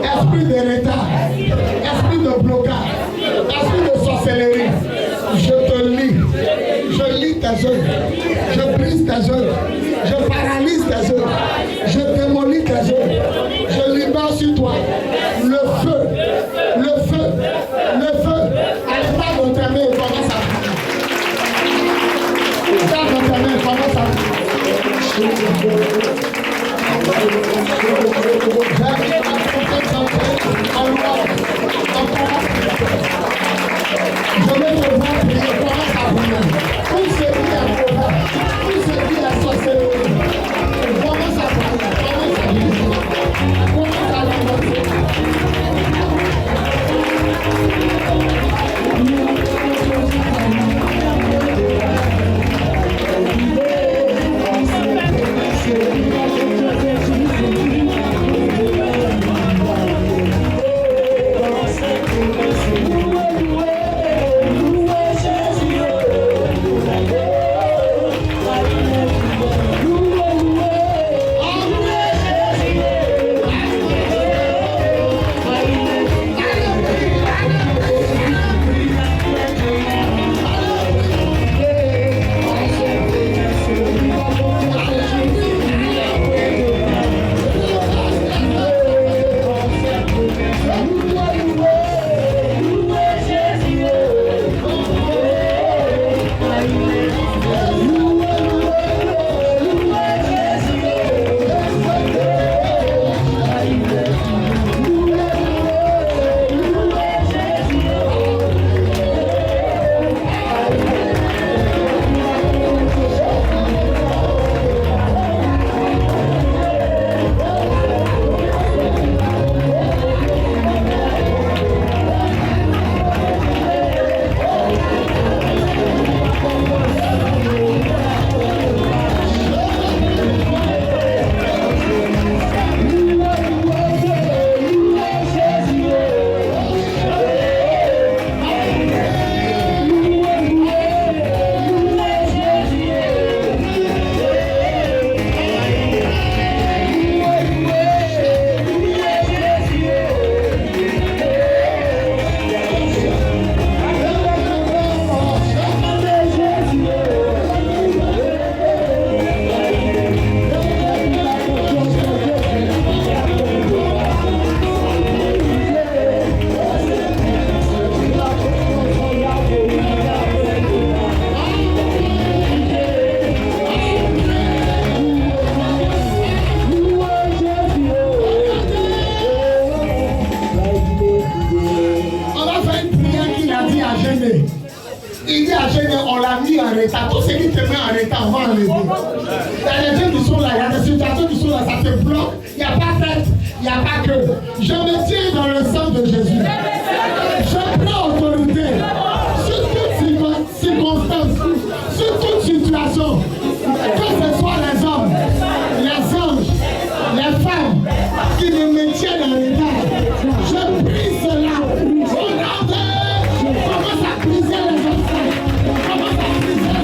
A: esprit de retard, esprit de blocage, esprit de sorcellerie. Je te lis. Je lis tes œuvres. Je brise tes œuvres. Je paralyse tes œuvres. Je démolis tes œuvres. Je libère sur toi le feu, le feu, le feu. Allez, pas dans tes mains et commence à prier. Pas dans tes mains et commence à prier. Je vais te voir prier, commence à prier. Tout ce qui est mauvais, tout ce qui est sorcellerie, commence à prier, commence à prier. Commence à l'avancer. Il dit à Jésus, on l'a mis en retard. Tout ce qui te met en retard, on va enlever. Il y a des gens qui sont là, il y a des situations qui sont là, ça te bloque. Il n'y a pas tête, il n'y a pas que. Je me tiens dans le sang de Jésus. Je prends autorité sur toute circonstance, sur toute situation. Que ce soit les hommes, les anges, les femmes qui me maintiennent en retard. Je prie cela. Commence à briser les obstacles. Commence à briser les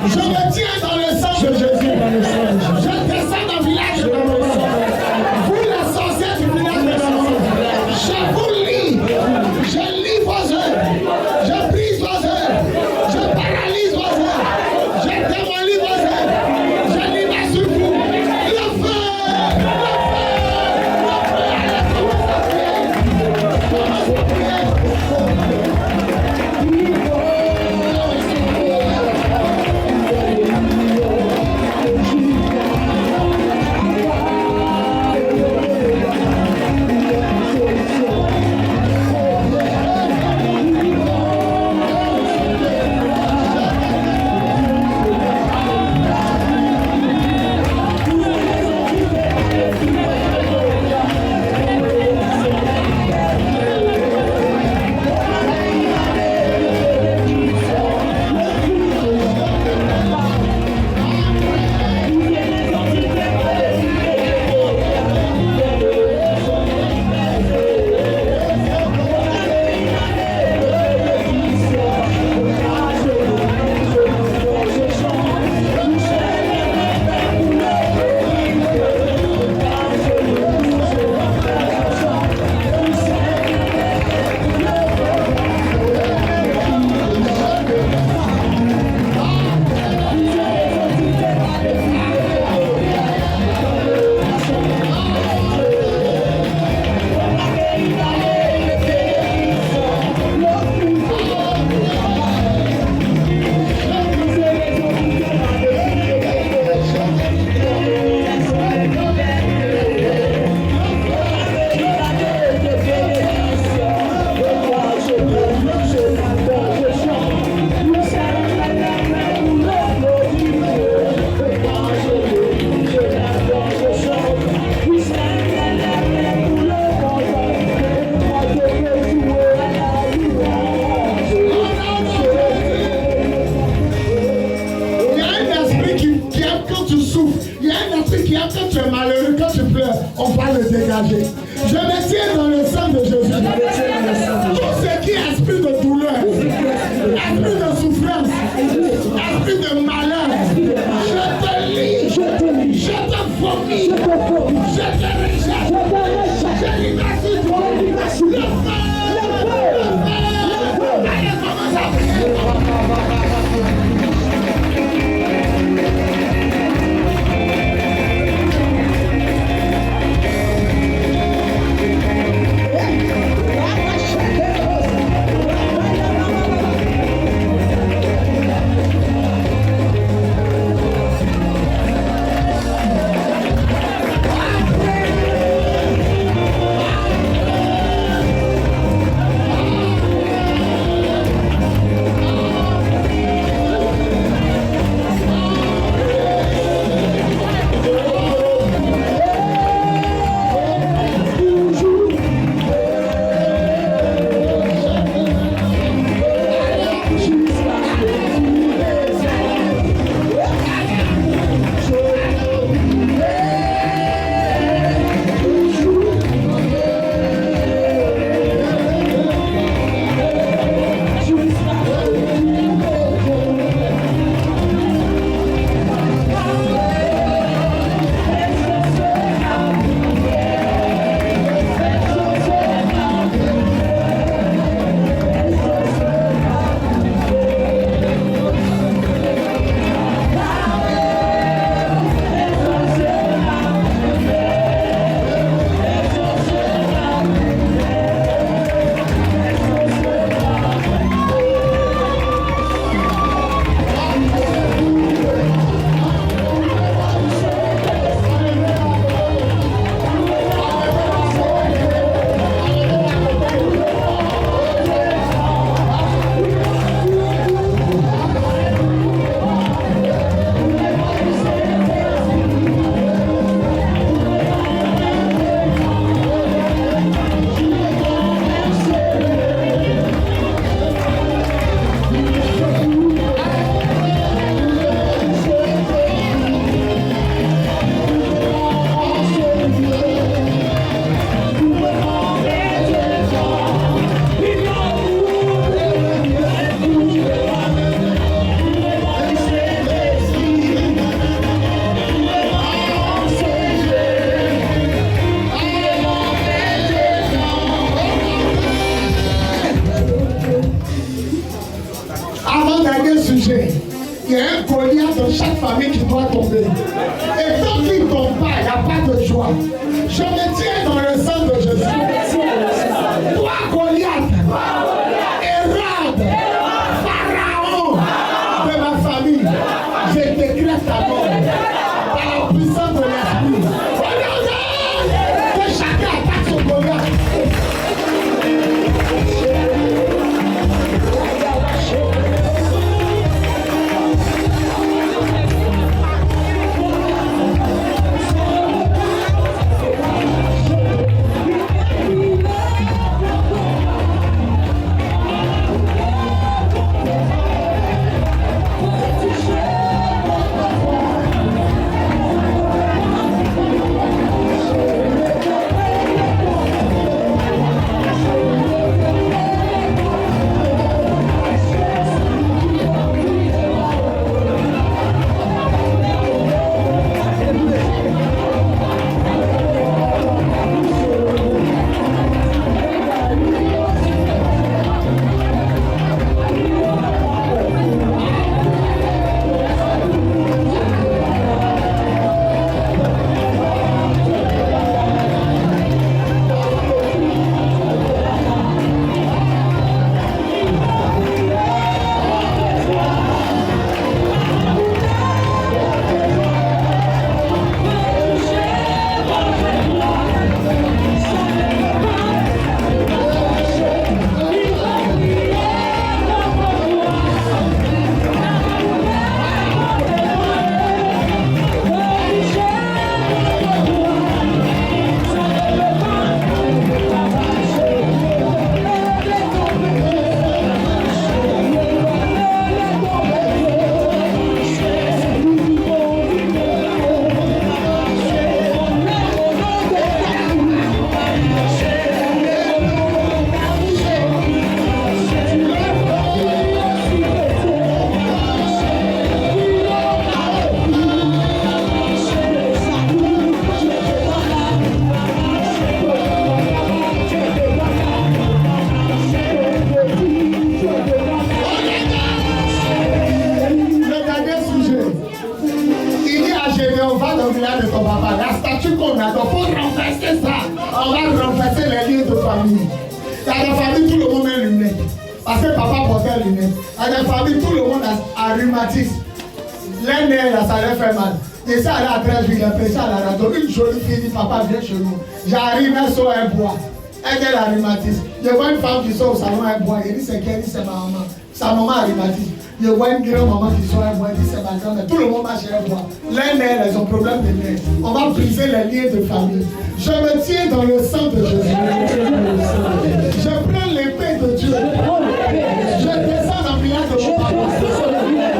A: Je me tiens dans le sang de Jésus. Je descends dans le village de la maman. Vous les sorcières du village de la maman. Je vous lis. Je lis vos œuvres. Je brise vos œuvres. Je paralyse vos œuvres. Je démolis vos œuvres. Je libère sur vous. Le feu. Je me tiens dans le sang de Jésus. Tout ce qui est esprit de douleur, esprit de souffrance, esprit de malheur, je te lis, je te vomis, je te rejette, je libère sur toi. Le feu, allez, commence à prier. dans chaque famille qui doit tomber. Et tant qu'il ne tombe pas, il n'y a pas de joie. Je me tiens dans le sang de Jésus. Toi, Goliath, Hérode, Pharaon de ma famille, je décrète ta mort par la puissance de l'esprit. Regardez que chacun attaque son Goliath. J'arrive, elle sort un bois. Elle est la rhumatisme. Je vois une femme qui sort au salon un bois. Elle dit c'est qui? Elle dit c'est ma maman. Sa maman a rhumatisme. Je vois une grand-maman qui sort un bois. Elle dit c'est ma grand-mère. Tout le monde va chez un bois. Les mères, elles ont problème de nerfs. On va briser les liens de famille. Je me tiens dans le sang de Jésus. Je prends l'épée de Dieu. Je descends dans le village de mon papa.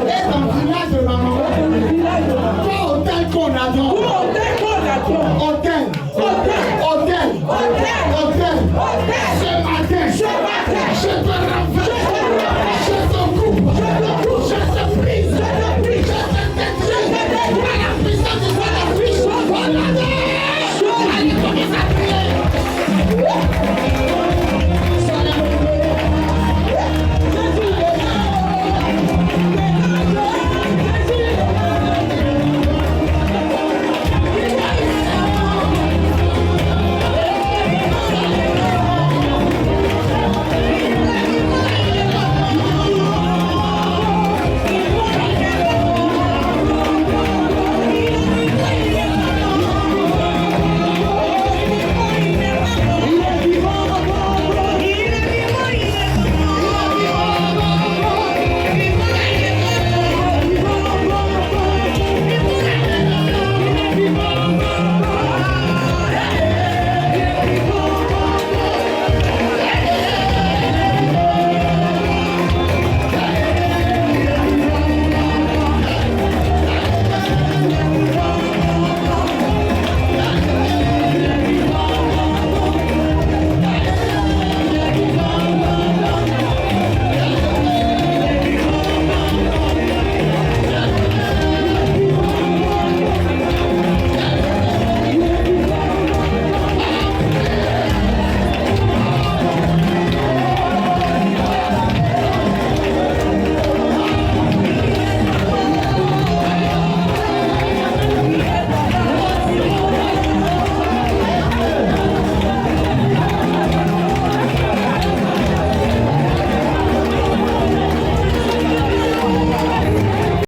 A: Et dans le village de ma maman. Pas autel qu'on adore. Autel. Autel. Autel. Autel.